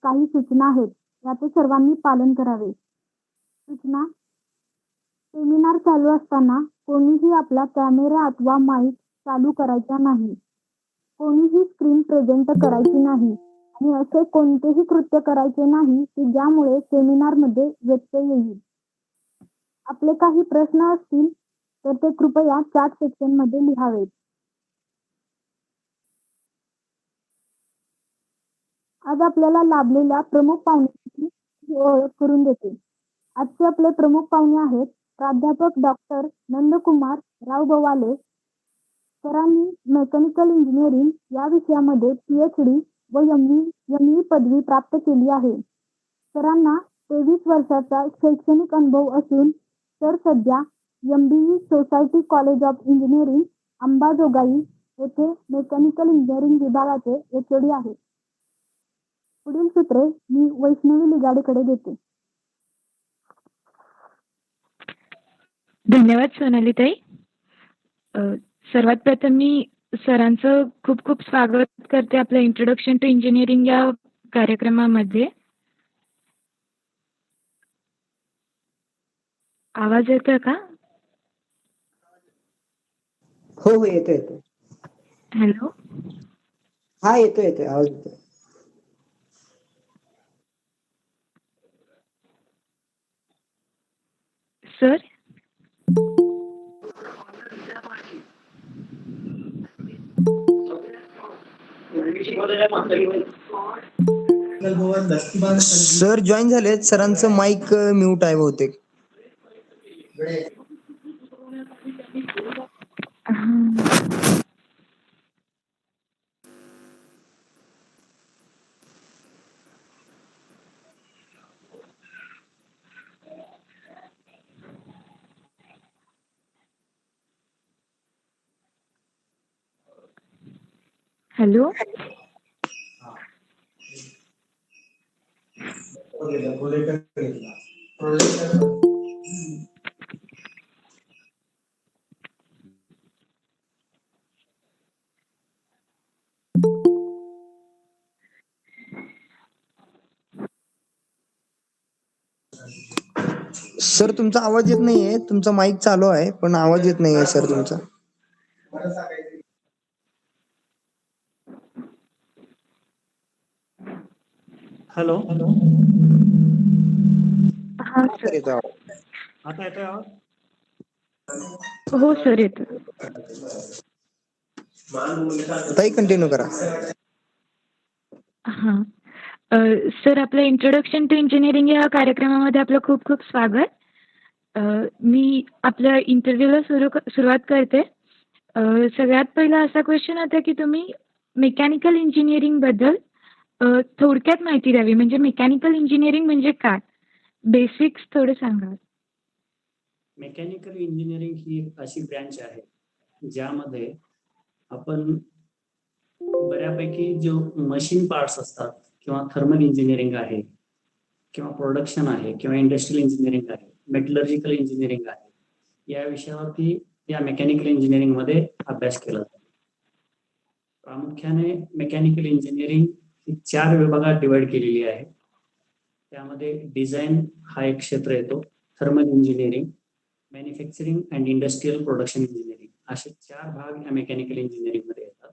काही सूचना आहेत, याचे सर्वांनी पालन करावे. सूचना: सेमिनार चालू असताना कोणीही आपला कॅमेरा अथवा माईक चालू करायचा नाही. कोणीही स्क्रीन प्रेझेंट करायची नाही आणि असे कोणतेही कृत्य करायचे नाही की ज्यामुळे सेमिनारमध्ये व्यत्यय येईल. आपले काही प्रश्न असतील तर ते कृपया चॅट सेक्शनमध्ये लिहावेत. आज आपल्याला लाभलेल्या प्रमुख पाहुण्यांची ओळख करून देते. आजचे आपले प्रमुख पाहुणे आहेत प्राध्यापक डॉक्टर नंदकुमार राव गवाले. सरांनी मेकॅनिकल इंजिनिअरिंग या विषयामध्ये PhD व ME पदवी प्राप्त केली आहे. सरांना 23 वर्षाचा शैक्षणिक अनुभव असून सर सध्या MBE society college of engineering Ambajogai येथे मेकॅनिकल इंजिनिअरिंग विभागाचे HOD आहेत. पुढील सूत्रे मी वैष्णवी लिगाडेकडे देते. धन्यवाद सोनालीताई. सर्वात प्रथम मी सरांचं खूप खूप स्वागत करते आपल्या इंट्रोडक्शन टू इंजिनिअरिंग या कार्यक्रमामध्ये. आवाज येतोय का? हो येतोय. हॅलो. हा येतोय आवाज येतोय. सर. सर जॉईन झालेत. सरांचं माईक म्यूट आहे बहुतेक. हॅलो. सर तुमचा आवाज येत नाहीये. तुमचा माईक चालू आहे पण आवाज येत नाहीये सर तुमचा. हॅलो. हा सर. आता येतोय आवाज? हो सर येतो. ताई कंटिन्यू करा. हा. सर आपल्या इंट्रोडक्शन टू इंजिनिअरिंग या कार्यक्रमामध्ये आपलं खूप खूप स्वागत. मी आपल्या इंटरव्ह्यूला सुरुवात करते. सगळ्यात पहिला असा क्वेश्चन होता की तुम्ही मेकॅनिकल इंजिनिअरिंग बद्दल थोडक्यात माहिती द्यावी. म्हणजे मेकॅनिकल इंजिनिअरिंग म्हणजे काय, बेसिक्स थोडं सांगा. मेकॅनिकल इंजिनिअरिंग ही एक अशी ब्रँच आहे ज्यामध्ये आपण बऱ्यापैकी जो मशीन पार्ट्स असतात किंवा थर्मल इंजिनिअरिंग आहे किंवा प्रोडक्शन आहे किंवा इंडस्ट्रियल इंजिनिअरिंग आहे, मेटलर्जिकल इंजिनिअरिंग आहे, या विषयावरती या मेकॅनिकल इंजिनिअरिंग मध्ये अभ्यास केला जातो. प्रामुख्याने मेकॅनिकल इंजिनिअरिंग ही 4 विभागात डिवाइड केलेली आहे. त्यामध्ये डिझाईन हा एक क्षेत्र येतो, thermal engineering, manufacturing and industrial production engineering असे 4 भाग या मेकॅनिकल इंजिनिअरिंग मध्ये येतात.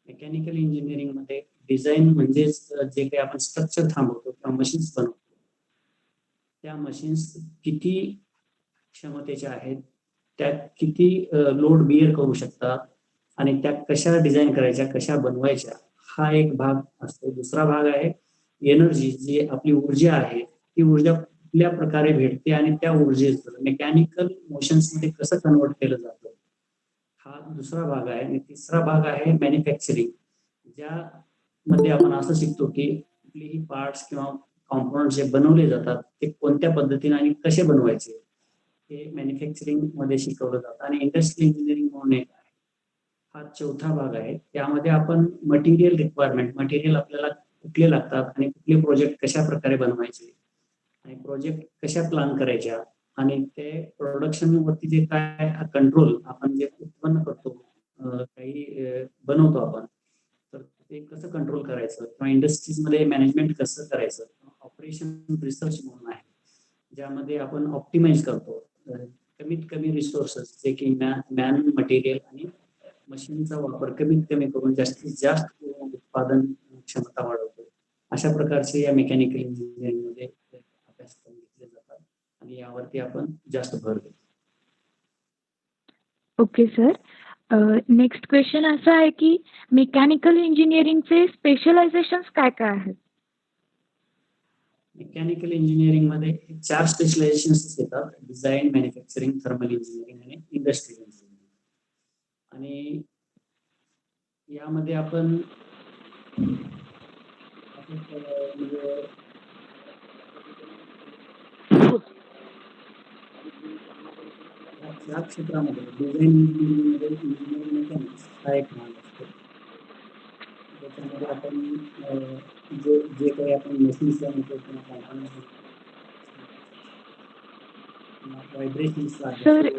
मेकॅनिकल इंजिनिअरिंग मध्ये डिझाईन म्हणजेच जे काही आपण स्ट्रक्चर थांबवतो किंवा मशीन्स बनवतो, त्या मशीन्स किती क्षमतेच्या आहेत, त्या किती लोड बिअर करू शकतात आणि त्या कशा डिझाईन करायच्या, कशा बनवायच्या, हा एक भाग असतो. दुसरा भाग आहे एनर्जी, जी आपली ऊर्जा आहे, ती ऊर्जा कुठल्या प्रकारे भेटते आणि त्या ऊर्जेचं मेकॅनिकल मोशन्स मध्ये कसं कन्वर्ट केलं जातं, हा दुसरा भाग आहे. आणि तिसरा भाग आहे मॅन्युफॅक्चरिंग, ज्यामध्ये आपण असं शिकतो की कुठलेही पार्ट्स किंवा कॉम्पोनंट जे बनवले जातात ते कोणत्या पद्धतीने आणि कसे बनवायचे, हे मॅन्युफॅक्चरिंग मध्ये शिकवलं जातं. आणि इंडस्ट्रियल इंजिनिअरिंग म्हणून एक आहे, हा चौथा भाग आहे. त्यामध्ये आपण मटेरियल रिक्वायरमेंट, मटेरियल आपल्याला कुठले लागतात आणि कुठले प्रोजेक्ट कशा प्रकारे बनवायचे आणि प्रोजेक्ट कशा प्लॅन करायच्या आणि ते प्रोडक्शन वरती जे काय कंट्रोल आपण जे उत्पन्न करतो, काही बनवतो आपण, तर ते कसं कंट्रोल करायचं किंवा इंडस्ट्रीजमध्ये मॅनेजमेंट कसं करायचं, ऑपरेशन रिसर्च म्हणून आहे, ज्यामध्ये आपण ऑप्टिमाइज करतो कमीत कमी रिसोर्सेस जे की मॅन मटेरियल आणि मशीनचा वापर कमीत कमी करून जास्तीत जास्त उत्पादन क्षमता वाढवतो. अशा प्रकारचे या मेकॅनिकल इंजिनिअरिंगमध्ये अभ्यासक्रम घेतले जातात आणि यावरती आपण जास्त भर देतो. Okay sir. नेक्स्ट क्वेश्चन असा आहे की मेकॅनिकल इंजिनिअरिंगचे स्पेशलायझेशन्स काय काय आहेत? मेकॅनिकल इंजिनिअरिंग मध्ये 4 स्पेशलायझेशन्स येतात: डिझाईन, मॅन्युफॅक्चरिंग, थर्मल इंजिनिअरिंग आणि इंडस्ट्रियल इंजिनिअरिंग. आणि यामध्ये आपण या क्षेत्रामध्ये डिझाईन इंजिनिअरिंगमध्ये इंजिनिअरिंग मेकॅनिक्स हा एक भाग असतो. त्याच्यामध्ये आपण जे काही आपण मशीन्स बनवतो किंवा व्हायब्रेशन्स सर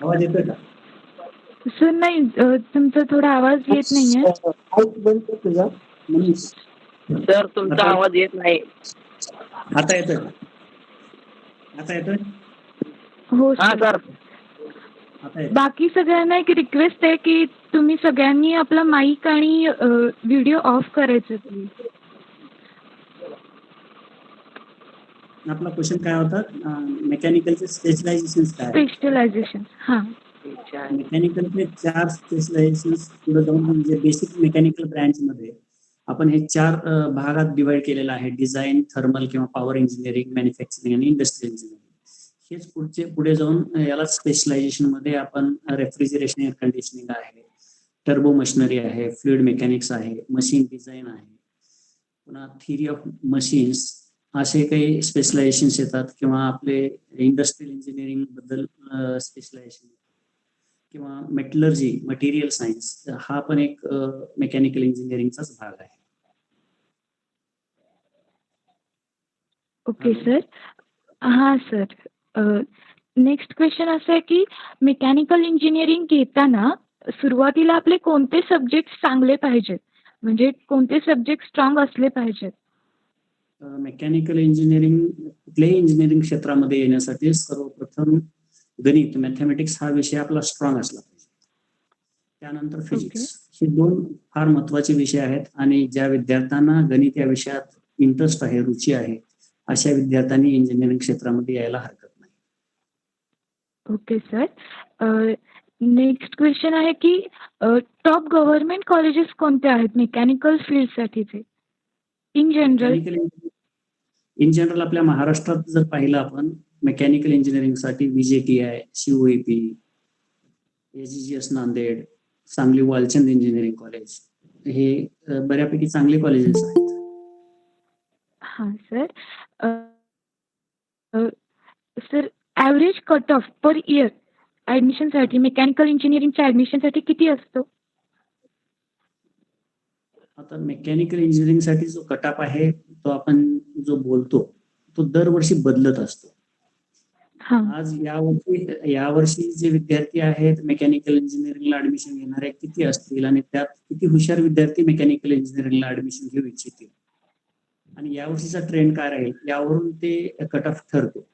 आवाज येतोय का? सर नाही, तुमचा थोडा आवाज येत नाहीये. बंद कर तुझा. मनीष, सर तुमचा आवाज येत नाही. आता येतोय का? आता येतोय? हो हा सर. सर. आता येतोय. बाकी सगळ्यांना एक रिक्वेस्ट आहे की तुम्ही सगळ्यांनी आपला माईक आणि व्हिडिओ ऑफ करायचं प्लीज. आपला क्वेश्चन काय होता? मेकॅनिकलचे स्पेशलायझेशन काय? स्पेशलायझेशन. हां. मेकॅनिकलचे 4 स्पेशलायझेशन पुढे जाऊन म्हणजे बेसिक मेकॅनिकल ब्रँच मध्ये आपण हे 4 भागात डिवाइड केलेलं आहे: डिझाईन, थर्मल किंवा पॉवर इंजिनिअरिंग, मॅन्युफॅक्चरिंग आणि इंडस्ट्रियल इंजिनिअरिंग. हेच पुढे जाऊन याला स्पेशलायझेशन मध्ये आपण रेफ्रिजरेशन, एअर कंडिशनिंग आहे, टर्बो मशिनरी आहे, फ्लुइड मेकॅनिक्स आहे, मशीन डिझाईन आहे, पुन्हा थिअरी ऑफ मशीन्स असे काही स्पेशलायझेशन्स येतात, किंवा आपले इंडस्ट्रियल इंजिनिअरिंग बद्दल स्पेशलायझेशन किंवा मेटलर्जी, मटेरियल सायन्स हा पण एक मेकॅनिकल इंजिनिअरिंगचाच भाग आहे. Okay sir. हां सर. नेक्स्ट क्वेश्चन असं आहे की मेकॅनिकल इंजिनिअरिंग घेताना सुरुवातीला आपले कोणते सब्जेक्ट चांगले पाहिजेत, म्हणजे कोणते सब्जेक्ट स्ट्रॉंग असले पाहिजेत? मेकॅनिकल इंजिनिअरिंग कुठल्याही इंजिनिअरिंग क्षेत्रामध्ये येण्यासाठी सर्वप्रथम गणित, मॅथमॅटिक्स हा विषय आपला स्ट्रॉंग असला पाहिजे. त्यानंतर फिजिक्स. हे 2 फार महत्वाचे विषय आहेत आणि ज्या विद्यार्थ्यांना गणित या विषयात इंटरेस्ट आहे, रुची आहे, अशा विद्यार्थ्यांनी इंजिनिअरिंग क्षेत्रामध्ये यायला हरकत नाही. Okay sir. नेक्स्ट क्वेश्चन आहे की टॉप गव्हर्नमेंट कॉलेजेस कोणते आहेत मेकॅनिकल फील्डसाठीचे इन जनरल? इन जनरल आपल्या महाराष्ट्रात जर पाहिलं आपण मेकॅनिकल इंजिनिअरिंगसाठी VJTI, COEP, AGGS Nanded, Sangli Walchand engineering college हे बऱ्यापैकी चांगले कॉलेजेस आहेत. हां sir. Sir average cut off per year ॲडमिशनसाठी मेकॅनिकल इंजिनिअरिंगच्या ॲडमिशनसाठी किती असतो? आता मेकॅनिकल इंजिनिअरिंगसाठी जो कटअप आहे तो आपण जो बोलतो तो दरवर्षी बदलत असतो. हां. आज यावर्षी जे विद्यार्थी आहेत मेकॅनिकल इंजिनिअरिंगला ऍडमिशन घेणारे किती असतील आणि त्यात किती हुशार विद्यार्थी मेकॅनिकल इंजिनिअरिंगला ऍडमिशन घेऊ इच्छितील आणि यावर्षीचा ट्रेंड काय राहील यावरून ते कट ऑफ ठरतो.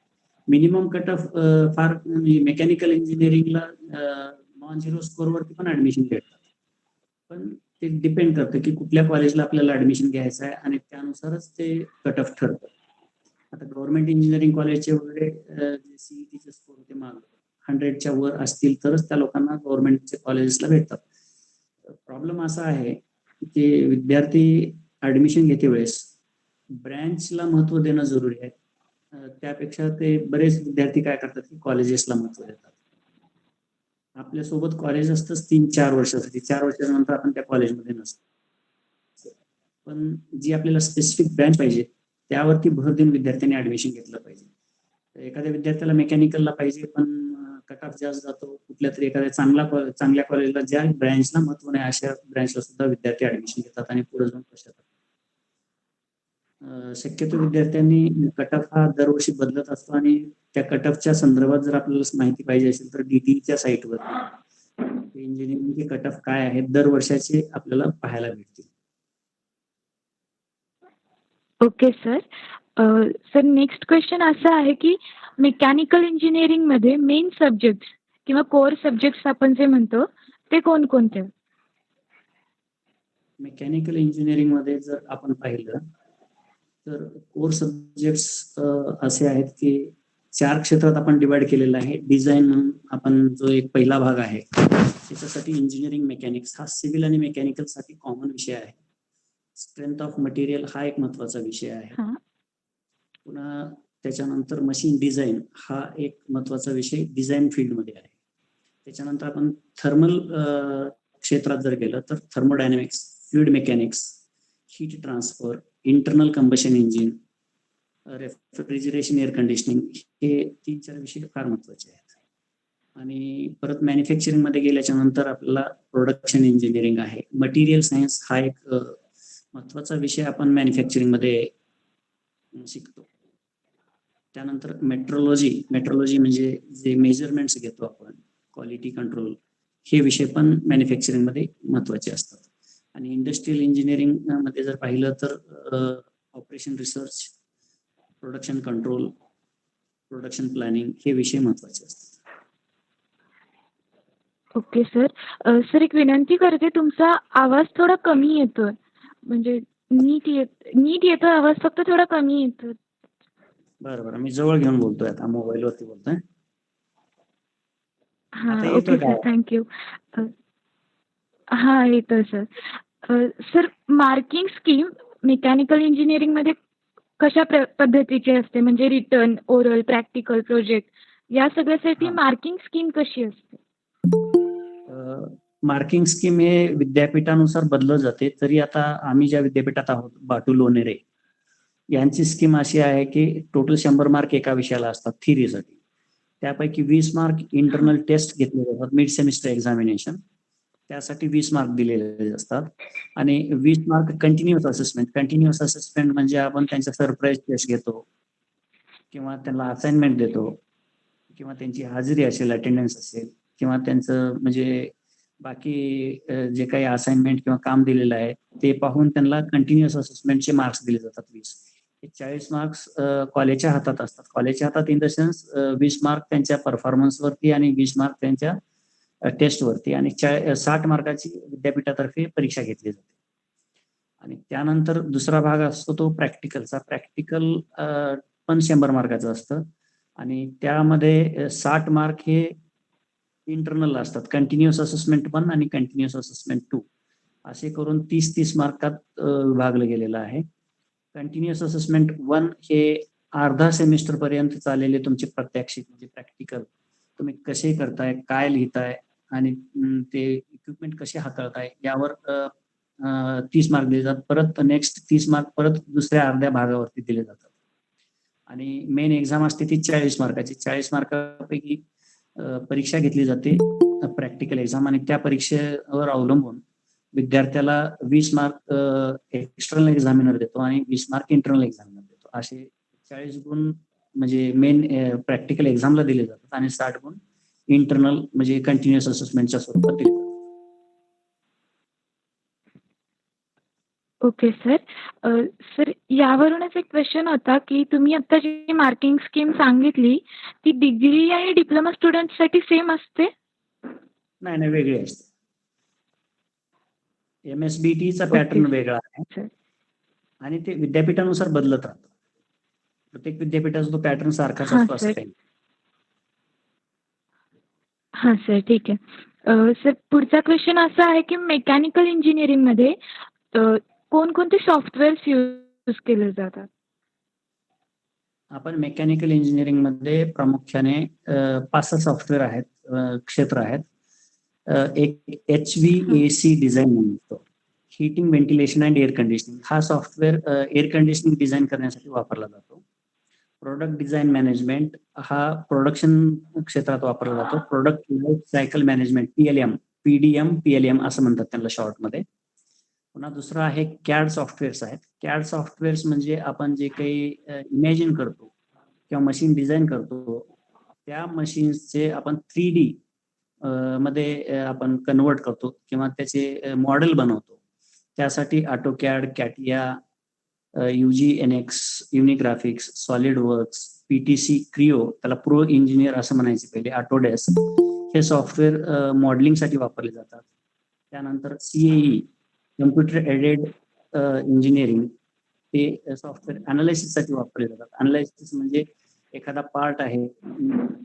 मिनिमम कट ऑफ फार मेकॅनिकल इंजिनिअरिंगला नॉन झिरो स्कोअरवरती पण ऍडमिशन भेटतात, पण ते डिपेंड करतं की कुठल्या कॉलेजला आपल्याला ऍडमिशन घ्यायचं आहे आणि त्यानुसारच ते कट ऑफ ठरतं. आता गव्हर्नमेंट इंजिनिअरिंग कॉलेजचे वगैरे जे CETचे स्कोर होते माग 100च्या वर असतील तरच त्या लोकांना गव्हर्नमेंटचे कॉलेजेसला भेटतात. प्रॉब्लेम असा आहे की विद्यार्थी ऍडमिशन घेते वेळेस ब्रँचला महत्व देणं जरुरी आहे. त्यापेक्षा ते बरेच विद्यार्थी काय करतात की कॉलेजेसला महत्व देतात. आपल्यासोबत कॉलेज असतंच 3-4 वर्षासाठी, 4 वर्षानंतर आपण त्या कॉलेजमध्ये नसतो, पण जी आपल्याला स्पेसिफिक ब्रँच पाहिजे त्यावरती भर देऊन विद्यार्थ्यांनी ऍडमिशन घेतलं पाहिजे. एखाद्या विद्यार्थ्याला मेकॅनिकलला पाहिजे पण कट ऑफ जास्त जातो, कुठल्या तरी एखाद्या चांगल्या कॉलेजला ज्या ब्रँचला महत्व नाही अशा ब्रँचला सुद्धा विद्यार्थी ऍडमिशन घेतात आणि पुढे जाऊन पश्चाताप. शक्यतो विद्यार्थ्यांनी कट ऑफ हा दरवर्षी बदलत असतो आणि त्या कट ऑफच्या संदर्भात जर आपल्याला माहिती पाहिजे असेल तर DTEच्या साईटवर इंजिनिअरिंगचे कट ऑफ काय आहेत दर वर्षाचे आपल्याला पाहायला भेटतील. Okay sir. Sir next question असा आहे की मेकॅनिकल इंजिनिअरिंगमध्ये मेन सब्जेक्ट्स किंवा कोर सब्जेक्ट्स आपण जे म्हणतो ते कोणकोणते? मेकॅनिकल इंजिनिअरिंग मध्ये जर आपण पाहिलं तर कोर सब्जेक्ट्स असे आहेत की 4 क्षेत्रात आपण डिवाइड केलेलं आहे. डिझाईन म्हणून आपण जो एक पहिला भाग आहे त्याच्यासाठी इंजिनिअरिंग मेकॅनिक्स हा सिव्हिल आणि मेकॅनिकल साठी कॉमन विषय आहे. स्ट्रेंथ ऑफ मटेरियल हा एक महत्वाचा विषय आहे. हां. पुन्हा त्याच्यानंतर मशीन डिझाईन हा एक महत्वाचा विषय डिझाईन फील्डमध्ये आहे. त्याच्यानंतर आपण थर्मल क्षेत्रात जर गेलं तर thermodynamics, fluid mechanics, heat transfer, internal combustion engine, refrigeration, air conditioning हे 3-4 विषय फार महत्वाचे आहेत. आणि परत मॅन्युफॅक्चरिंग मध्ये गेल्याच्या नंतर आपल्याला प्रोडक्शन इंजिनिअरिंग आहे. मटेरियल सायन्स हा एक महत्वाचा विषय आपण मॅन्युफॅक्चरिंग मध्ये शिकतो. त्यानंतर मेट्रोलॉजी म्हणजे जे मेजरमेंट्स घेतो आपण, क्वालिटी कंट्रोल, हे विषय पण मॅन्युफॅक्चरिंग मध्ये महत्वाचे असतात. आणि इंडस्ट्रियल इंजिनिअरिंग मध्ये जर पाहिलं तर operation research, production control, production planning हे विषय महत्वाचे असतात. Okay sir. सर एक विनंती करते, तुमचा आवाज थोडा कमी येतोय. म्हणजे नीट येतोय आवाज, फक्त थोडा कमी येतोय. बरं मी जवळ घेऊन बोलतोय, आता मोबाईल वरती बोलतोय. हां. आता ओके येतोय सर, का? थँक्यू. हां, येतोय sir. Sir marking scheme mechanical इंजिनिअरिंगमध्ये कशा पद्धतीची असते? म्हणजे रिटन, ओरल, प्रॅक्टिकल, प्रोजेक्ट या सगळ्यासाठी हा. मार्किंग स्कीम कशी असते? मार्किंग स्कीम हे विद्यापीठानुसार बदलत जाते. तरी आता आम्ही ज्या विद्यापीठात आहोत, बाटू लोणेरे, यांची स्कीम अशी आहे की टोटल 100 मार्क एका विषयाला असतात थिअरीसाठी. त्यापैकी 20 मार्क इंटरनल टेस्ट घेतले जातात, मिड सेमिस्टर एक्झामिनेशन, त्यासाठी 20 मार्क दिलेले असतात. आणि 20 मार्क कंटिन्युअस असेसमेंट म्हणजे आपण त्यांच्या सरप्राईज टेस्ट घेतो किंवा त्यांना असाइनमेंट देतो किंवा त्यांची हाजरी असेल, अटेंडन्स असेल, किंवा त्यांचं म्हणजे बाकी जे काही असाइनमेंट किंवा काम दिलेलं आहे ते पाहून त्यांना कंटिन्युअस असेसमेंटचे मार्क्स दिले जातात 20. हे 40 मार्क्स कॉलेजच्या हातात असतात. कॉलेजच्या हातात इन द सेन्स 20 मार्क त्यांच्या परफॉर्मन्सवरती आणि 20 मार्क त्यांच्या टेस्टवरती आणि 60 मार्काची विद्यापीठातर्फे परीक्षा घेतली जाते. आणि त्यानंतर दुसरा भाग असतो तो प्रॅक्टिकलचा. प्रॅक्टिकल पण 100 मार्काचं असतं आणि त्यामध्ये 60 मार्क हे इंटरनल असतात. कंटिन्युअस असेसमेंट 1 आणि कंटिन्युअस असेसमेंट 2 असे करून 30-30 मार्कात विभागलं गेलेलं आहे. कंटिन्युअस असेसमेंट 1 हे अर्धा सेमिस्टर पर्यंत चाललेले तुमचे प्रात्यक्षिक म्हणजे प्रॅक्टिकल, तुम्ही कसे करताय, काय लिहिताय आणि ते इक्विपमेंट कसे हाताळताय यावर 30 मार्क दिले जातात. परत नेक्स्ट 30 मार्क परत दुसऱ्या अर्ध्या भागावरती दिले जातात. आणि मेन एक्झाम असते ती 40 मार्काची. 40 मार्कापैकी परीक्षा घेतली जाते, प्रॅक्टिकल एक्झाम, आणि त्या परीक्षेवर अवलंबून विद्यार्थ्याला 20 मार्क एक्सटर्नल एक्झामिनर देतो आणि 20 मार्क इंटरनल एक्झामिनर देतो. असे 40 गुण म्हणजे मेन प्रॅक्टिकल एक्झामला दिले जातात आणि 60 गुण इंटरनल म्हणजे कंटिन्युअस असेसमेंटच्या स्वरूपात दिले जातात. Okay sir. सर यावरूनच एक क्वेश्चन होता की तुम्ही आता जी मार्किंग स्कीम सांगितली ती डिग्री आणि डिप्लोमा स्टुडंटसाठी सेम असते? नाही वेगळी असते. MSBTचा ओके पॅटर्न वेगळा आहे सर. आणि ते विद्यापीठानुसार बदलत राहतं. प्रत्येक विद्यापीठाचा तो पॅटर्न सारखाच हां असतो असं सर. काही. हां सर, ठीक आहे. सर पुढचा क्वेश्चन असा आहे की मेकॅनिकल इंजिनिअरिंगमध्ये कोणकोणते सॉफ्टवेअर्स यूज केले जातात? आपण मेकॅनिकल इंजिनिअरिंग मध्ये प्रामुख्याने 5-6 सॉफ्टवेअर आहेत, क्षेत्र आहेत. एक HVAC डिझाईन म्हणतो, heating, ventilation and air conditioning. हा सॉफ्टवेअर एअर कंडिशनिंग डिझाईन करण्यासाठी वापरला जातो. प्रोडक्ट डिझाईन मॅनेजमेंट हा प्रोडक्शन क्षेत्रात वापरला जातो. Product life cycle management, PDM असं म्हणतात त्यांना शॉर्टमध्ये. पुन्हा दुसरा आहे कॅड सॉफ्टवेअर्स आहेत. कॅड सॉफ्टवेअर्स म्हणजे आपण जे काही इमॅजिन करतो किंवा मशीन डिझाईन करतो त्या मशीन्सचे आपण 3D मध्ये आपण कन्वर्ट करतो किंवा त्याचे मॉडेल बनवतो. त्यासाठी AutoCAD, CATIA, UGNX, Unigraphics, solid works, PTC, Creo, त्याला प्रो इंजिनियर असं म्हणायचे पहिले, ऑटोडेस्क हे सॉफ्टवेअर मॉडेलिंगसाठी वापरले जातात. त्यानंतर CAE, कम्प्युटर एडेड इंजिनिअरिंग, ते सॉफ्टवेअर अनालिसिससाठी वापरले जातात. अनालिसिस म्हणजे एखादा पार्ट आहे,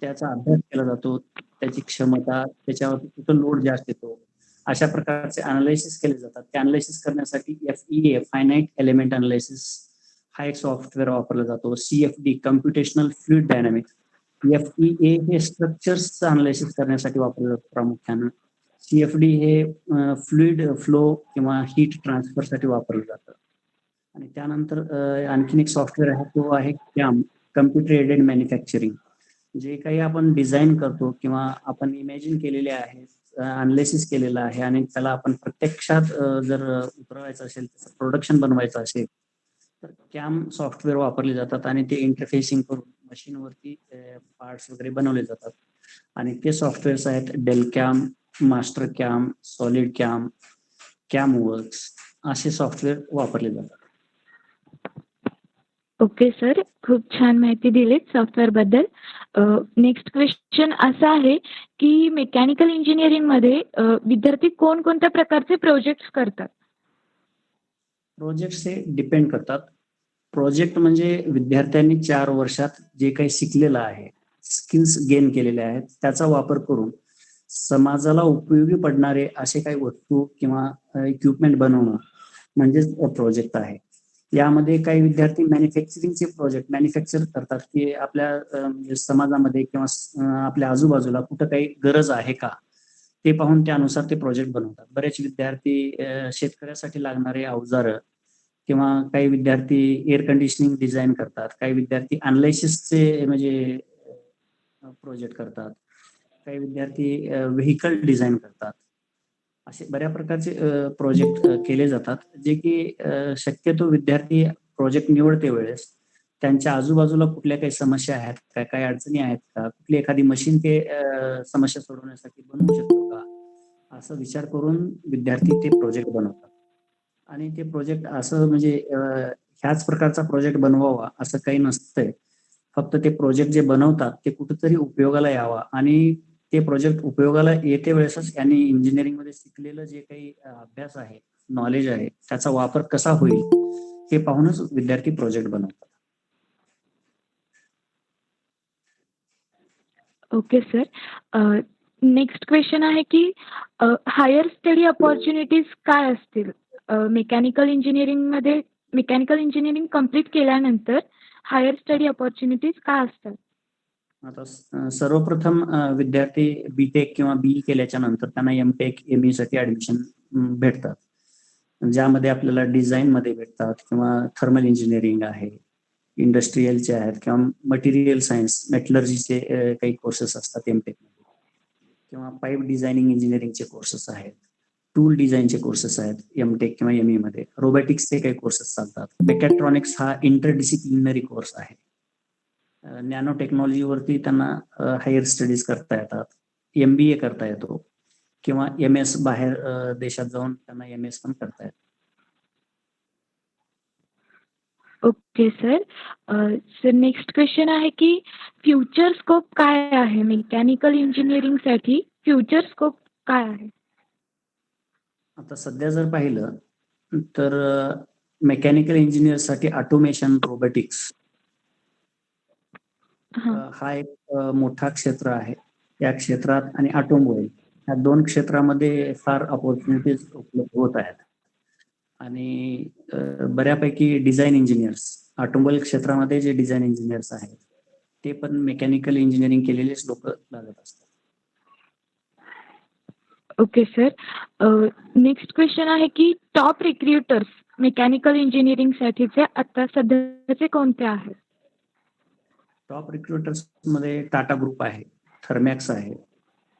त्याचा अभ्यास केला जातो, त्याची क्षमता, त्याच्यावर कुठं लोड जास्त येतो, अशा प्रकारचे अनालिसिस केले जातात. ते अनालिसिस करण्यासाठी FEA, फायनाईट एलिमेंट अनालिसिस, हा एक सॉफ्टवेअर वापरला जातो. CFD, computational fluid dynamics. FEA हे स्ट्रक्चर्सचं अनालिसिस करण्यासाठी वापरलं जातं प्रामुख्यानं. CFD हे फ्लुइड फ्लो किंवा हीट ट्रान्सफरसाठी वापरलं जातं. आणि त्यानंतर आणखीन एक सॉफ्टवेअर आहे, तो आहे CAM, कम्प्युटर एडेड मॅन्युफॅक्चरिंग. जे काही आपण डिझाईन करतो किंवा आपण इमॅजिन केलेले आहे, अनालिसिस केलेलं आहे आणि त्याला आपण प्रत्यक्षात जर उतरवायचं असेल, त्याचं प्रोडक्शन बनवायचं असेल, तर CAM सॉफ्टवेअर वापरले जातात आणि ते इंटरफेसिंग करून मशीनवरती पार्ट्स वगैरे बनवले जातात. आणि ते सॉफ्टवेअर्स आहेत Delcam, master cam, solid cam, cam works, असे सॉफ्टवेअर वापरले जातात. ओके सर, खूप छान माहिती दिलीत सॉफ्टवेअरबद्दल. नेक्स्ट क्वेश्चन असा आहे की मेकॅनिकल इंजिनिअरिंगमध्ये विद्यार्थी कोणकोणत्या प्रकारचे प्रोजेक्ट्स करतात? प्रोजेक्ट्स हे डिपेंड करतात. प्रोजेक्ट म्हणजे विद्यार्थ्यांनी 4 वर्षात जे काही शिकलेलं आहे, स्किल्स गेन केलेले आहेत, त्याचा वापर करून समाजाला उपयोगी पडणारे असे काही वस्तू किंवा इक्विपमेंट बनवणं म्हणजेच प्रोजेक्ट आहे. यामध्ये काही विद्यार्थी मॅन्युफॅक्चरिंगचे प्रोजेक्ट मॅन्युफॅक्चर करतात की आपल्या समाजामध्ये किंवा आपल्या आजूबाजूला कुठं काही गरज आहे का, ते पाहून त्यानुसार ते प्रोजेक्ट बनवतात. बरेच विद्यार्थी शेतकऱ्यासाठी लागणारे अवजारं किंवा काही विद्यार्थी एअर कंडिशनिंग डिझाईन करतात, काही विद्यार्थी अनालिसिसचे म्हणजे प्रोजेक्ट करतात, काही विद्यार्थी व्हेकल डिझाईन करतात. असे बऱ्या प्रकारचे प्रोजेक्ट केले जातात, जे की शक्यतो विद्यार्थी प्रोजेक्ट निवडते वेळेस त्यांच्या आजूबाजूला कुठल्या काही समस्या आहेत का, काही अडचणी आहेत का, कुठली एखादी मशीन ते समस्या सोडवण्यासाठी बनवू शकतो का, असा विचार करून विद्यार्थी ते प्रोजेक्ट बनवतात. आणि ते प्रोजेक्ट असं म्हणजे ह्याच प्रकारचा प्रोजेक्ट बनवावा असं काही नसतंय. फक्त ते प्रोजेक्ट जे बनवतात ते कुठेतरी उपयोगाला यावा आणि ते प्रोजेक्ट उपयोगाला येते वेळेसच यांनी इंजिनिअरिंग मध्ये शिकलेलं जे काही अभ्यास आहे, नॉलेज आहे, त्याचा वापर कसा होईल हे पाहूनच विद्यार्थी प्रोजेक्ट बनवतात. ओके सर, नेक्स्ट क्वेश्चन आहे की हायर स्टडी अपॉर्च्युनिटीज काय असतील मेकॅनिकल इंजिनिअरिंग कंप्लीट केल्यानंतर हायर स्टडी अपॉर्च्युनिटीज काय असतात? आता सर्वप्रथम विद्यार्थी BTech किंवा BE केल्याच्या नंतर त्यांना MTech, ME साठी ऍडमिशन भेटतात, ज्यामध्ये आपल्याला डिझाईन मध्ये भेटतात किंवा थर्मल इंजिनिअरिंग आहे, इंडस्ट्रीयलचे आहेत किंवा मटेरियल सायन्स, मेटलर्जीचे काही कोर्सेस असतात MTech मध्ये, किंवा पाईप डिझायनिंग इंजिनिअरिंगचे कोर्सेस आहेत, टूल डिझाईनचे कोर्सेस आहेत MTech किंवा ME मध्ये, रोबोटिक्सचे काही कोर्सेस चालतात. मेकॅट्रॉनिक्स हा इंटरडिसिप्लिनरी कोर्स आहे. नॅनो टेक्नॉलॉजीवरती त्यांना हायर स्टडीज करता येतात, MBA करता येतो किंवा MS बाहेर देशात जाऊन त्यांना MS पण करता येतो. Okay sir, sir next question आहे की फ्युचर स्कोप काय आहे मेकॅनिकल इंजिनिअरिंगसाठी? फ्युचर स्कोप काय आहे? आता सध्या जर पाहिलं तर मेकॅनिकल इंजिनिअरसाठी ऑटोमेशन, रोबोटिक्स हा एक मोठा क्षेत्र आहे. या क्षेत्रात आणि ऑटोमोबाईल ह्या 2 क्षेत्रामध्ये फार अपॉर्च्युनिटीज उपलब्ध होत आहेत. आणि बऱ्यापैकी डिझाईन इंजिनियर्स, ऑटोमोबाईल क्षेत्रामध्ये जे डिझाईन इंजिनियर्स आहेत ते पण मेकॅनिकल इंजिनिअरिंग केलेलेच लोक लागत असतात. ओके सर, नेक्स्ट क्वेश्चन आहे की टॉप रिक्रुटर्स मेकॅनिकल इंजिनिअरिंग साठीचे आता सध्याचे कोणते आहेत? टॉप रिक्रुटर्स मध्ये टाटा ग्रुप आहे, थर्मॅक्स आहे,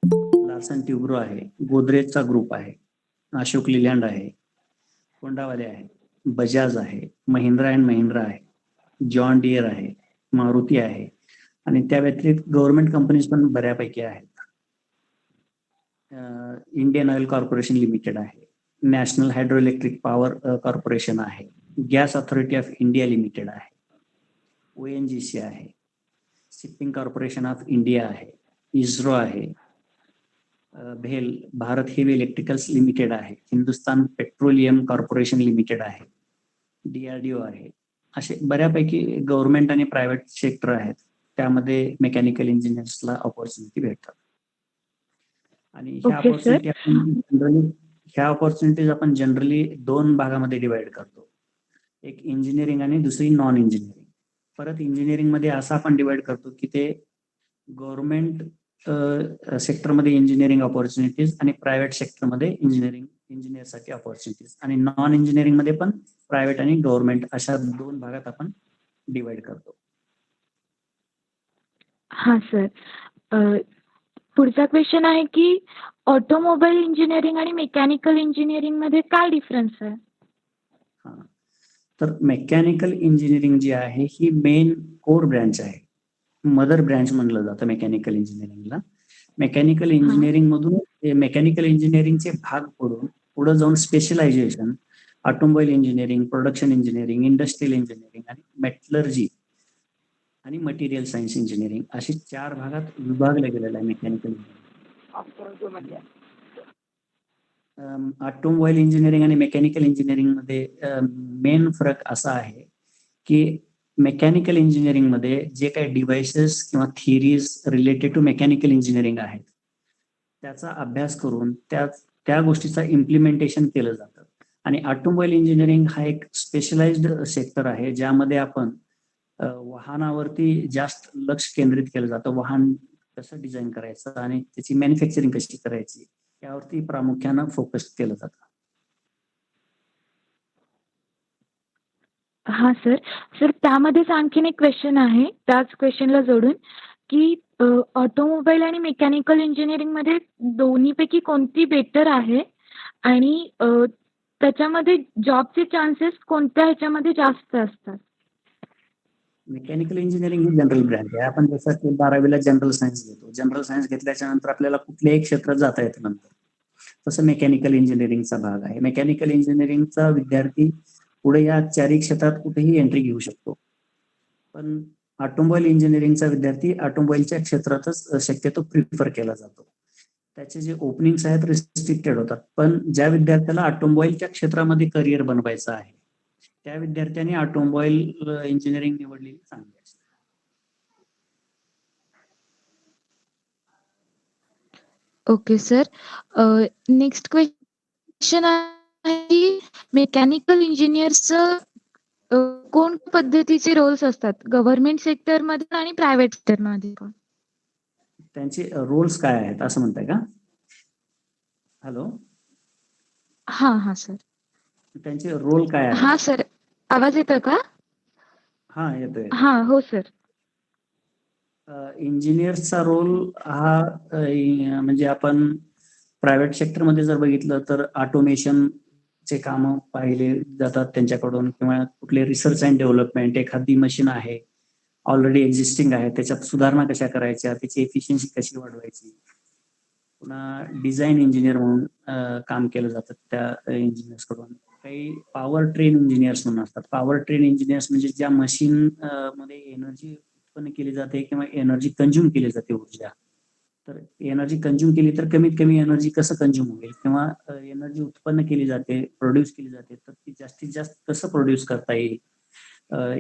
लार्सन ट्युब्रो आहे, गोदरेजचा ग्रुप आहे, अशोक लिलँड आहे, होंडावाले आहे, बजाज आहे, महिंद्रा अँड महिंद्रा आहे, जॉन डियर आहे, मारुती आहे आणि त्या व्यतिरिक्त गव्हर्नमेंट कंपनीज पण बऱ्यापैकी आहेत. इंडियन ऑइल कॉर्पोरेशन लिमिटेड आहे, national hydro electric power corporation आहे, gas authority of India limited आहे, ONGC आहे, शिपिंग कॉर्पोरेशन ऑफ इंडिया आहे, इस्रो आहे, भेल भारत हेवी इलेक्ट्रिकल्स लिमिटेड आहे, हिंदुस्तान पेट्रोलियम कॉर्पोरेशन लिमिटेड आहे, DRDO आहे. असे बऱ्यापैकी गव्हर्नमेंट आणि प्रायव्हेट सेक्टर आहेत, त्यामध्ये मेकॅनिकल इंजिनियर्सला ऑपॉर्च्युनिटी भेटतात. आणि Okay, sir. ह्या ऑपॉर्च्युनिटीज आपण जनरली 2 भागामध्ये डिवाइड करतो, एक इंजिनिअरिंग आणि दुसरी नॉन इंजिनिअरिंग. परत इंजिनिअरिंग मध्ये असं आपण डिवाइड करतो की ते गव्हर्नमेंट सेक्टरमध्ये इंजिनिअरिंग ऑपॉर्च्युनिटीज आणि प्रायव्हेट सेक्टरमध्ये इंजिनिअरसाठी ऑपॉर्च्युनिटीज, आणि नॉन इंजिनिअरिंग मध्ये पण प्रायव्हेट आणि गव्हर्नमेंट अशा 2 भागात आपण डिवाइड करतो. हां सर. पुढचा क्वेश्चन आहे की ऑटोमोबाईल इंजिनिअरिंग आणि मेकॅनिकल इंजिनिअरिंगमध्ये काय डिफरन्स आहे? हा, तर मेकॅनिकल इंजिनिअरिंग जी आहे ही मेन कोर ब्रँच आहे, मदर ब्रँच म्हणलं जातं मेकॅनिकल इंजिनिअरिंगला. मेकॅनिकल इंजिनिअरिंग मधून मेकॅनिकल इंजिनिअरिंगचे भाग पडून पुढे जाऊन specialization automobile engineering, production engineering, industrial engineering आणि मेटलर्जी आणि मटेरियल सायन्स इंजिनिअरिंग अशी 4 भागात विभागलं गेलेलं आहे मेकॅनिकल इंजिनिअरिंग. ऑटोमोबाईल इंजिनिअरिंग आणि मेकॅनिकल इंजिनिअरिंग मध्ये मेन फरक असा आहे की मेकॅनिकल इंजिनिअरिंग मध्ये जे काही डिव्हाइसेस किंवा theories related to mechanical engineering आहेत त्याचा अभ्यास करून त्या गोष्टीचा इम्प्लिमेंटेशन केलं जातं. आणि ऑटोमोबाईल इंजिनिअरिंग हा एक स्पेशलाइज्ड सेक्टर आहे ज्यामध्ये आपण वाहनावरती जास्त लक्ष केंद्रित केलं जातं. वाहन कसं डिझाईन करायचं आणि त्याची मॅन्युफॅक्चरिंग कशी करायची यावरती प्रामुख्यानं फोकस केलं जातं. हां सर. सर त्यामध्येच आणखीन एक क्वेश्चन आहे त्याच क्वेश्चनला जोडून की ऑटोमोबाईल आणि मेकॅनिकल इंजिनिअरिंगमध्ये दोन्हीपैकी कोणती बेटर आहे आणि त्याच्यामध्ये जॉबचे चान्सेस कोणत्या ह्याच्यामध्ये जास्त असतात? मेकॅनिकल इंजिनिअरिंग ही जनरल ब्रँच आहे. आपण जसं की 12वीला जनरल सायन्स घेतो, जनरल सायन्स घेतल्याच्या नंतर आपल्याला कुठल्याही क्षेत्रात जाता येतं नंतर, तसं मेकॅनिकल इंजिनिअरिंगचा भाग आहे. मेकॅनिकल इंजिनिअरिंगचा विद्यार्थी पुढे या 4ही क्षेत्रात कुठेही एंट्री घेऊ शकतो, पण ऑटोमोबाईल इंजिनिअरिंगचा विद्यार्थी ऑटोमोबाईलच्या क्षेत्रातच शक्यतो प्रिफर केला जातो. त्याचे जे ओपनिंग्स आहेत रिस्ट्रिक्टेड होतात, पण ज्या विद्यार्थ्याला ऑटोमोबाईलच्या क्षेत्रामध्ये करिअर बनवायचं आहे त्या विद्यार्थ्यांनी ऑटोमोबाईल इंजिनिअरिंग निवडलेली चांगली असते. Okay sir. नेक्स्ट क्वेश्चन आहे की मेकॅनिकल इंजिनियर्सचं कोणत्या पद्धतीचे रोल्स असतात गव्हर्नमेंट सेक्टरमध्ये आणि प्रायव्हेट सेक्टरमध्ये पण? त्यांचे रोल्स काय आहेत असं म्हणताय का? हॅलो, हां सर. त्यांचे रोल काय आहेत? हां सर. आवाज येतोय का? हा, येतोय. हां. हो सर. इंजिनियर्सचा रोल हा म्हणजे आपण प्रायव्हेट सेक्टरमध्ये जर बघितलं तर ऑटोमेशनचे कामं पाहिले जातात त्यांच्याकडून, किंवा कुठले रिसर्च अँड डेव्हलपमेंट, एखादी मशीन आहे ऑलरेडी एक्झिस्टिंग आहे त्याच्यात सुधारणा कशा करायच्या, त्याची एफिशियन्सी कशी वाढवायची. पुन्हा डिझाईन इंजिनियर म्हणून काम केलं जातं त्या इंजिनियर्स कडून. काही पॉवर ट्रेन इंजिनियर्स म्हणून असतात. पॉवर ट्रेन इंजिनियर्स म्हणजे ज्या मशीन मध्ये एनर्जी उत्पन्न केली जाते किंवा एनर्जी कंझ्युम केली जाते ऊर्जा, तर एनर्जी कंझ्युम केली तर कमीत कमी एनर्जी कसं कंझ्युम होईल, किंवा एनर्जी उत्पन्न केली जाते, प्रोड्यूस केली जाते तर ती जास्तीत जास्त कसं प्रोड्यूस करता येईल,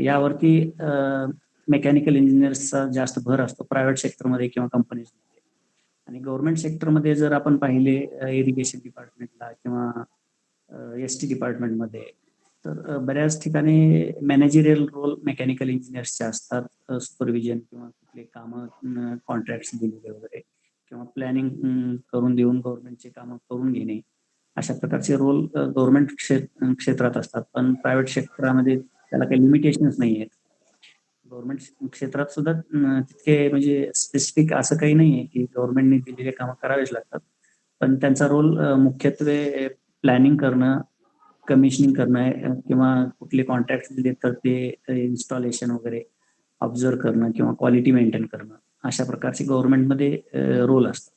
यावरती मेकॅनिकल इंजिनियर्सचा जास्त भर असतो प्रायव्हेट सेक्टरमध्ये किंवा कंपनीजमध्ये. आणि गव्हर्नमेंट सेक्टरमध्ये जर आपण पाहिले इरिगेशन डिपार्टमेंटला किंवा ST डिपार्टमेंटमध्ये, तर बऱ्याच ठिकाणी मॅनेजरियल रोल मेकॅनिकल इंजिनियर्सचे असतात. सुपरविजन किंवा कुठले कामं कॉन्ट्रॅक्ट्स दिलेले वगैरे, किंवा प्लॅनिंग करून देऊन गव्हर्नमेंटचे कामं करून घेणे, अशा प्रकारचे रोल गव्हर्नमेंट क्षेत्रात असतात. पण प्रायव्हेट सेक्टरमध्ये त्याला काही लिमिटेशन्स नाही आहेत. गव्हर्नमेंट क्षेत्रात सुद्धा तितके म्हणजे स्पेसिफिक असं काही नाहीये की गव्हर्नमेंटने दिलेले कामं करावेच लागतात, पण त्यांचा रोल मुख्यत्वे प्लॅनिंग करणं, कमिशनिंग करणं, किंवा कुठले कॉन्ट्रॅक्ट दिले तर ते इन्स्टॉलेशन वगैरे ऑब्झर्व करणं किंवा क्वालिटी मेंटेन करणं, अशा प्रकारचे गव्हर्नमेंटमध्ये रोल असतात.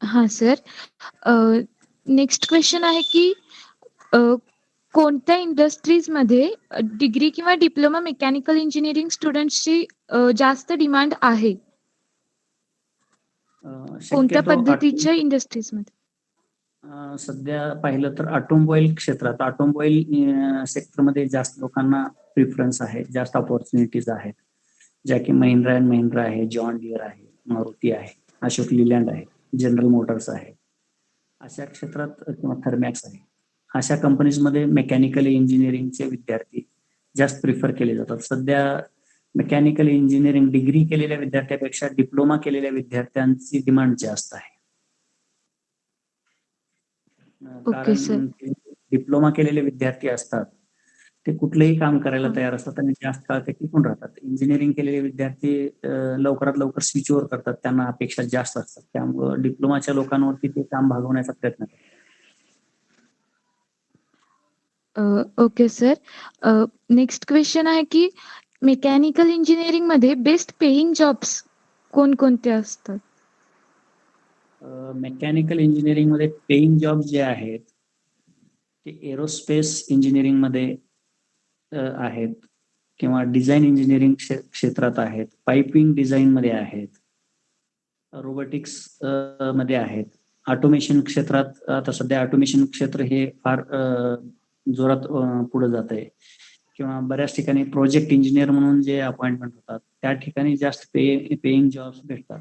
हां सर. नेक्स्ट क्वेश्चन आहे की अ, कोणत्या इंडस्ट्रीजमध्ये डिग्री किंवा डिप्लोमा मेकॅनिकल इंजिनिअरिंग स्टुडंट्सची जास्त डिमांड आहे? कोणत्या शक्यतो पद्धतीच्या इंडस्ट्रीजमध्ये? सध्या पाहिलं तर ऑटोमोबाईल क्षेत्रात ऑटोमोबाईल सेक्टरमध्ये जास्त लोकांना प्रिफरन्स आहे, जास्त ऑपॉर्च्युनिटीज आहेत, ज्या की महिंद्रा अँड महिंद्रा आहे, जॉन डियर आहे, मारुती आहे, अशोक लिलँड आहे, जनरल मोटर्स आहे, अशा क्षेत्रात किंवा थर्मॅक्स आहे, अशा कंपनीजमध्ये मेकॅनिकल इंजिनिअरिंगचे विद्यार्थी जास्त प्रिफर केले जातात. सध्या मेकॅनिकल इंजिनिअरिंग डिग्री केलेल्या विद्यार्थ्यापेक्षा डिप्लोमा केलेल्या विद्यार्थ्यांची डिमांड जास्त आहे. Okay sir. कारण डिप्लोमा केलेले विद्यार्थी असतात ते कुठलेही काम करायला हां. तयार असतात आणि जास्त काळ ते टिकून राहतात. इंजिनिअरिंग केलेले विद्यार्थी लवकरात लवकर स्विच ओव्हर करतात, त्यांना अपेक्षा जास्त असतात, त्यामुळे डिप्लोमाच्या लोकांवरती ते काम भागवण्याचा प्रयत्न करतात. Okay sir. नेक्स्ट क्वेश्चन आहे की मेकॅनिकल इंजिनिअरिंगमध्ये बेस्ट पेइंग जॉब्स कोणकोणते असतात? मेकॅनिकल इंजिनिअरिंग मध्ये पेइंग जॉब जे आहेत ते एरोस्पेस इंजिनिअरिंग मध्ये आहेत किंवा डिझाईन इंजिनिअरिंग क्षेत्रात आहेत, पाइपिंग डिझाईन मध्ये आहेत, रोबोटिक्स मध्ये आहेत, ऑटोमेशन क्षेत्रात आता सध्या ऑटोमेशन क्षेत्र हे फार जोरात पुढे जात आहे, किंवा बऱ्याच ठिकाणी प्रोजेक्ट इंजिनियर म्हणून जे अपॉइंटमेंट होतात त्या ठिकाणी जास्त पेइंग जॉब्स भेटतात.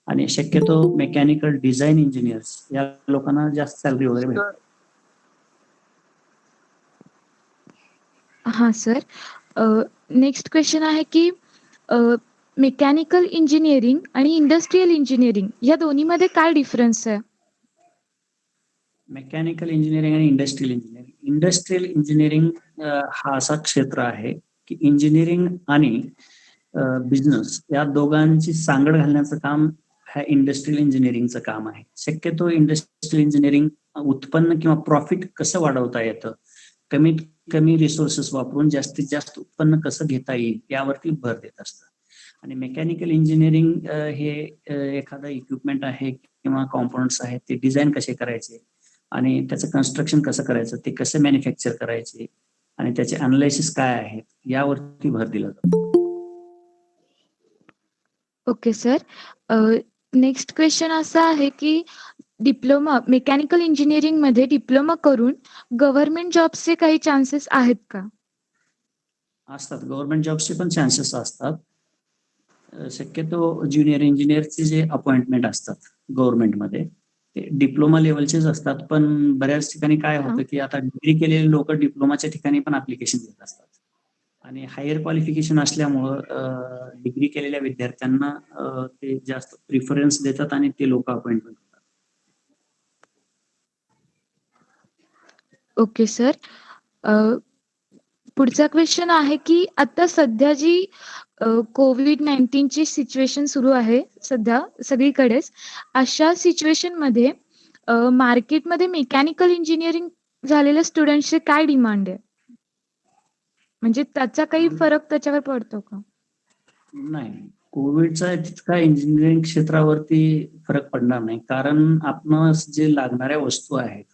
आणि शक्यतो मेकॅनिकल डिझाईन इंजिनियर्स या लोकांना जास्त सॅलरी वगैरे भेटतात. हां सर. नेक्स्ट क्वेश्चन आहे की मेकॅनिकल इंजिनिअरिंग आणि इंडस्ट्रियल इंजिनिअरिंग या दोन्हीमध्ये काय डिफरन्स आहे? मेकॅनिकल इंजिनिअरिंग आणि इंडस्ट्रियल इंजिनिअरिंग हा असा क्षेत्र आहे की इंजिनिअरिंग आणि बिझनेस या दोघांची सांगड घालण्याचं काम ह्या इंडस्ट्रियल इंजिनिअरिंगचं काम आहे. शक्यतो इंडस्ट्रियल इंजिनिअरिंग उत्पन्न किंवा प्रॉफिट कसं वाढवता येतं, कमीत कमी रिसोर्सेस वापरून जास्तीत जास्त उत्पन्न कसं घेता येईल यावरती भर देत असतं. आणि मेकॅनिकल इंजिनिअरिंग हे एखादं इक्विपमेंट आहे किंवा कॉम्पोनंट्स आहेत ते डिझाईन कसे करायचे आणि त्याचं कन्स्ट्रक्शन कसं करायचं, ते कसे मॅन्युफॅक्चर करायचे आणि त्याचे अनालिसिस काय आहेत यावरती भर दिला जातो. Okay sir. नेक्स्ट क्वेश्चन असा आहे की मेकॅनिकल इंजिनिअरिंगमध्ये डिप्लोमा करून गव्हर्नमेंट जॉब्सचे काही चान्सेस आहेत का? असतात, गव्हर्नमेंट जॉब्सचे पण चान्सेस असतात. शक्यतो ज्युनियर इंजिनियरचे जे अपॉइंटमेंट असतात गव्हर्नमेंटमध्ये ते डिप्लोमा लेवलचेच असतात, पण बऱ्याच ठिकाणी काय होतं की आता डिग्री केलेले लोक डिप्लोमाच्या ठिकाणी पण ऍप्लिकेशन देत असतात आणि हायर क्वालिफिकेशन असल्यामुळं डिग्री केलेल्या विद्यार्थ्यांना ते जास्त प्रिफरन्स देतात आणि ते लोक अपॉइंटमेंट होतात. Okay sir. पुढचा क्वेश्चन आहे की आता सध्या जी कोविड-19ची सिच्युएशन सुरू आहे सध्या सगळीकडेच, अशा सिच्युएशनमध्ये मार्केटमध्ये मेकॅनिकल इंजिनिअरिंग झालेल्या स्टुडंट्सची काय डिमांड आहे? म्हणजे त्याचा काही फरक त्याच्यावर पडतो का? नाही, कोविडचा तितका इंजिनिअरिंग क्षेत्रावरती फरक पडणार नाही, कारण आपण जे लागणाऱ्या वस्तू आहेत,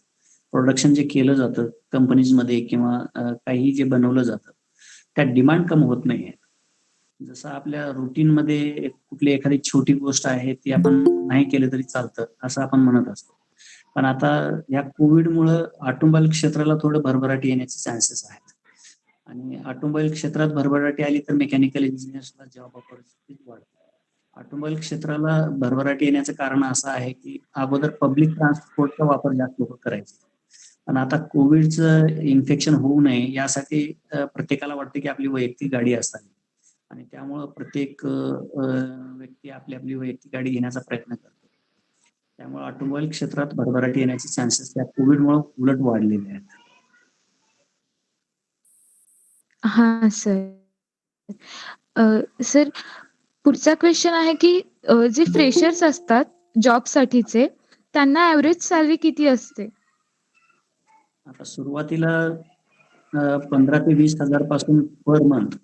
प्रोडक्शन जे केलं जातं कंपनीजमध्ये किंवा काही जे बनवलं जातं त्या डिमांड कमी होत नाहीये. जसं आपल्या रुटीनमध्ये कुठली एखादी छोटी गोष्ट आहे ती आपण नाही केलं तरी चालतं असं आपण म्हणत असतो, पण आता या कोविडमुळं ऑटोमोबाईल क्षेत्राला थोडं भरभराटी येण्याचे चान्सेस आहेत आणि ऑटोमोबाईल क्षेत्रात भरभराटी आली तर मेकॅनिकल इंजिनियर्सला जॉब ऑपॉर्च्युनिटीज वाढतात. ऑटोमोबाईल क्षेत्राला भरभराटी येण्याचं कारण असं आहे की अगोदर पब्लिक ट्रान्सपोर्टचा वापर जास्त लोक करायचे, पण आता कोविडचं इन्फेक्शन होऊ नये यासाठी प्रत्येकाला वाटतं की आपली वैयक्तिक गाडी असावी आणि त्यामुळं प्रत्येक व्यक्ती आपली आपली वैयक्तिक गाडी घेण्याचा प्रयत्न करतो. त्यामुळे ऑटोमोबाईल क्षेत्रात भरभराटी येण्याचे चान्सेस त्या कोविडमुळे उलट वाढलेले आहेत. हां सर. सर पुढचा क्वेश्चन आहे की जे फ्रेशर्स असतात जॉबसाठीचे त्यांना ॲव्हरेज सॅलरी किती असते? आता सुरुवातीला 15,000 ते 20,000 पासून पर मंथ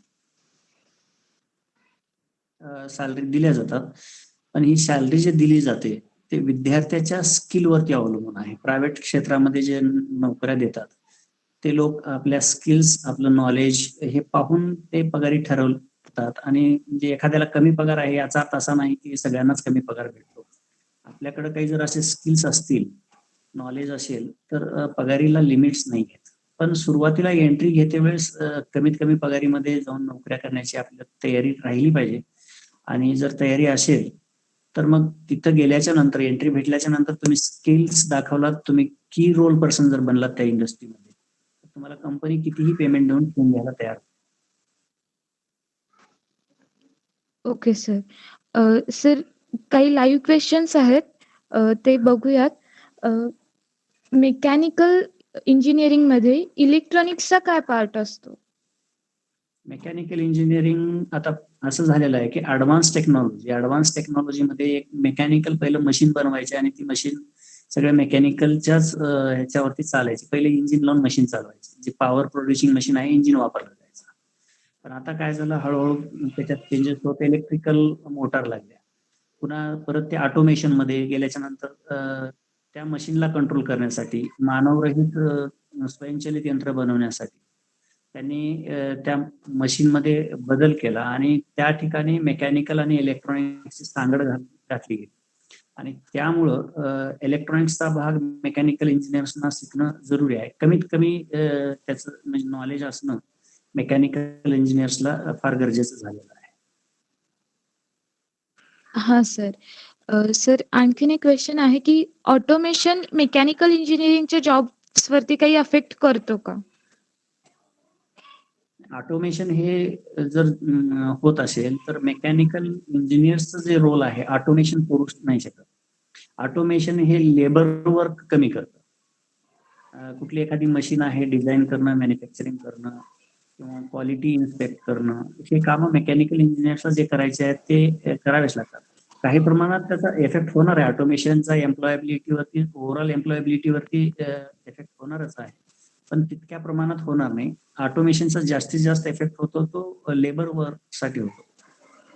सॅलरी दिल्या जातात, पण ही सॅलरी जी दिली जाते ते विद्यार्थ्याच्या स्किलवरती अवलंबून आहे. प्रायव्हेट क्षेत्रामध्ये जे नोकऱ्या देतात ते लोक आपल्या स्किल्स, आपलं नॉलेज हे पाहून ते पगारी ठरवतात आणि म्हणजे एखाद्याला कमी पगार आहे याचा अर्थ असा नाही की सगळ्यांनाच कमी पगार भेटतो. आपल्याकडे काही जर असे स्किल्स असतील, नॉलेज असेल तर पगारीला लिमिट्स नाही आहेत. पण सुरुवातीला एंट्री घेते वेळेस कमीत कमी पगारीमध्ये जाऊन नोकऱ्या करण्याची आपली तयारी राहिली पाहिजे. आणि जर तयारी असेल तर मग तिथं गेल्याच्या नंतर, एंट्री भेटल्याच्या नंतर तुम्ही स्किल्स दाखवलात, तुम्ही की रोल पर्सन जर बनलात त्या इंडस्ट्रीमध्ये, तर तुम्हाला कंपनी कितीही पेमेंट देऊन ठेवून घ्यायला तयार. Okay sir. सर, काही लाईव्ह क्वेश्चन्स आहेत, ते बघूयात. मेकॅनिकल इंजिनिअरिंगमध्ये इलेक्ट्रॉनिक्सचा काय पार्ट असतो? मेकॅनिकल इंजिनिअरिंग आता असं झालेलं आहे की ऍडव्हान्स टेक्नॉलॉजीमध्ये एक मेकॅनिकल पहिलं मशीन बनवायचे आणि ती मशीन सगळ्या मेकॅनिकलच्याच ह्याच्यावरती चालायची. पहिले इंजिन लावून मशीन चालवायची. जे पॉवर प्रोड्युसिंग मशीन आहे, इंजिन वापरलं जायचं. पण आता काय झालं, हळूहळू त्याच्यात चेंजेस होत इलेक्ट्रिकल मोटार लागल्या. पुन्हा परत ते ऑटोमेशन मध्ये गेल्याच्या नंतर त्या मशीनला कंट्रोल करण्यासाठी, मानवरहित स्वयंचलित यंत्र बनवण्यासाठी त्यांनी त्या मशीनमध्ये बदल केला आणि त्या ठिकाणी मेकॅनिकल आणि इलेक्ट्रॉनिक्सची सांगड घातली गेली. आणि त्यामुळं इलेक्ट्रॉनिक्सचा भाग मेकॅनिकल इंजिनियर्सना शिकणं जरुरी आहे. कमीत कमी त्याचं म्हणजे नॉलेज असणं मेकॅनिकल इंजिनियर्सला फार गरजेचं झालेलं आहे. हां सर. सर, आणखीन एक क्वेश्चन आहे की ऑटोमेशन मेकॅनिकल इंजिनिअरिंगच्या जॉब्सवरती काही अफेक्ट करतो का? ऑटोमेशन हे जर होत असेल तर मेकॅनिकल इंजिनियर्सचं जे रोल आहे, ऑटोमेशन करू नाही शकत. ऑटोमेशन हे लेबर वर्क कमी करतं. कुठली एखादी मशीन आहे डिझाईन करणं, मॅन्युफॅक्चरिंग करणं किंवा क्वालिटी इन्स्पेक्ट करणं, हे कामं मेकॅनिकल इंजिनियर्सला जे करायचे आहेत ते करावेच लागतात. काही प्रमाणात त्याचा इफेक्ट होणार आहे. ऑटोमेशनचा एम्प्लॉयबिलिटीवरती, ओव्हरऑल एम्प्लॉयबिलिटीवरती इफेक्ट होणारच आहे, पण तितक्या प्रमाणात होणार नाही. ऑटोमेशनचा जास्तीत जास्त इफेक्ट होतो तो लेबर वर्कसाठी होतो,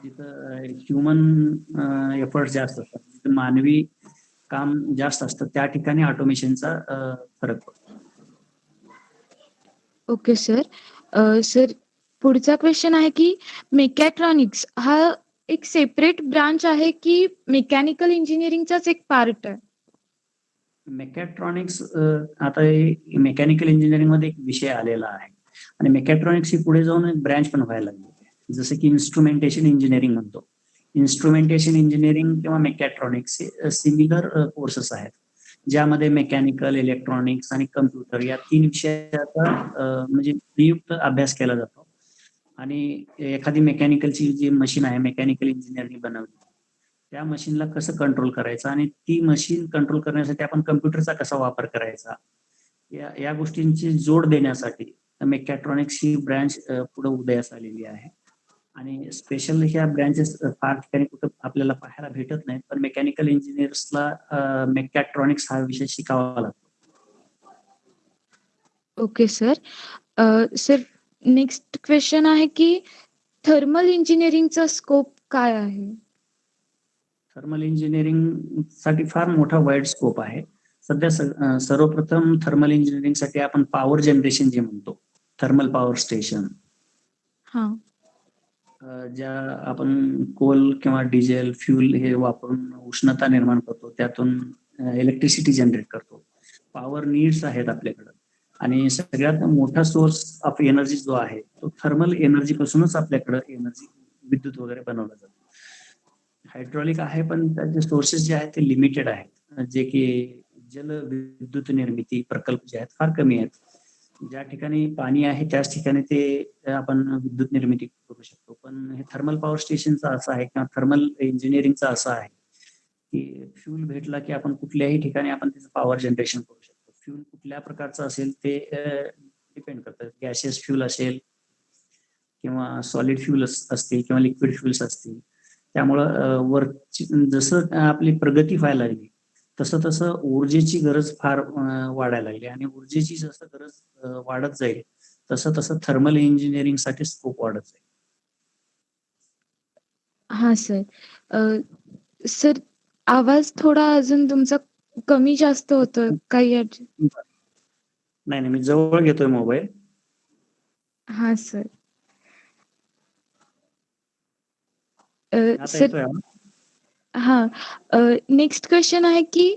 जिथं ह्युमन एफर्ट जास्त असतात, जिथं मानवी काम जास्त असतं, त्या ठिकाणी ऑटोमेशनचा फरक पडतो. Okay sir. सर, पुढचा क्वेश्चन आहे की मेकॅट्रॉनिक्स हा एक सेपरेट ब्रांच आहे की मेकॅनिकल इंजिनिअरिंगचाच एक पार्ट आहे? मेकॅट्रॉनिक्स आता मेकॅनिकल इंजिनिअरिंग मध्ये एक विषय आलेला आहे आणि मेकॅट्रॉनिक्स ही पुढे जाऊन एक ब्रँच पण व्हायला लागली आहे, जसं की इन्स्ट्रुमेंटेशन इंजिनिअरिंग म्हणतो. इन्स्ट्रुमेंटेशन इंजिनिअरिंग किंवा मेकॅट्रॉनिक्स हे सिमिलर कोर्सेस आहेत, ज्यामध्ये मेकॅनिकल, इलेक्ट्रॉनिक्स आणि कम्प्युटर या 3 विषयाचा म्हणजे संयुक्त अभ्यास केला जातो. आणि एखादी मेकॅनिकलची जी मशीन आहे, मेकॅनिकल इंजिनिअरनी बनवली, त्या मशीनला कसं कंट्रोल करायचं आणि ती मशीन कंट्रोल करण्यासाठी आपण कम्प्युटरचा कसा वापर करायचा, या गोष्टींची जोड देण्यासाठी मेकॅट्रॉनिक्स ही ब्रँच पुढे उदयास आलेली आहे. आणि स्पेशल ह्या ब्रँचेस फार ठिकाणी कुठं आपल्याला पाहायला भेटत नाहीत, पण मेकॅनिकल इंजिनियर्सला मेकॅट्रॉनिक्स हा विषय शिकावा लागतो. Okay sir. Sir, next question आहे की थर्मल इंजिनिअरिंगचा स्कोप काय आहे? थर्मल इंजिनिअरिंग साठी फार मोठा वाईड स्कोप आहे. सध्या सर्वप्रथम थर्मल इंजिनिअरिंग साठी आपण पॉवर जनरेशन जे म्हणतो, थर्मल पॉवर स्टेशन, हां. ज्या आपण कोल किंवा डिझेल फ्यूल हे वापरून उष्णता निर्माण करतो, त्यातून इलेक्ट्रिसिटी जनरेट करतो. पॉवर नीड्स आहेत आपल्याकडं आणि सगळ्यात मोठा सोर्स ऑफ एनर्जी जो आहे तो थर्मल एनर्जी पासूनच आपल्याकडं एनर्जी, विद्युत वगैरे बनवलं जातं. हायड्रॉलिक आहे पण त्याचे सोर्सेस जे आहेत ते लिमिटेड आहेत, जे की जल विद्युत निर्मिती प्रकल्प जे आहेत फार कमी आहेत. ज्या ठिकाणी पाणी आहे त्याच ठिकाणी ते आपण विद्युत निर्मिती करू शकतो. पण हे थर्मल पॉवर स्टेशनचं असं आहे किंवा थर्मल इंजिनिअरिंगचं असं आहे की फ्यूल भेटला की आपण कुठल्याही ठिकाणी आपण त्याचं पॉवर जनरेशन करू शकतो. फ्यूल कुठल्या प्रकारचं असेल ते डिपेंड करतं. गॅसियस फ्यूल असेल किंवा सॉलिड फ्यूल असतील किंवा लिक्विड फ्यूल्स असतील. त्यामुळं वरची जसं आपली प्रगती व्हायला लागली तसं तसं ऊर्जेची गरज फार वाढायला लागली आणि ऊर्जेची जसं गरज वाढत जाईल तसं तसं थर्मल इंजिनिअरिंगसाठी स्कोप वाढत जाईल. हां सर. सर, आवाज थोडा अजून तुमचा कमी जास्त होतोय काही नाही नाही, मी जवळ घेतोय मोबाईल. हा सर. आता सर येतोय आवाज? हा, नेक्स्ट क्वेश्चन आहे की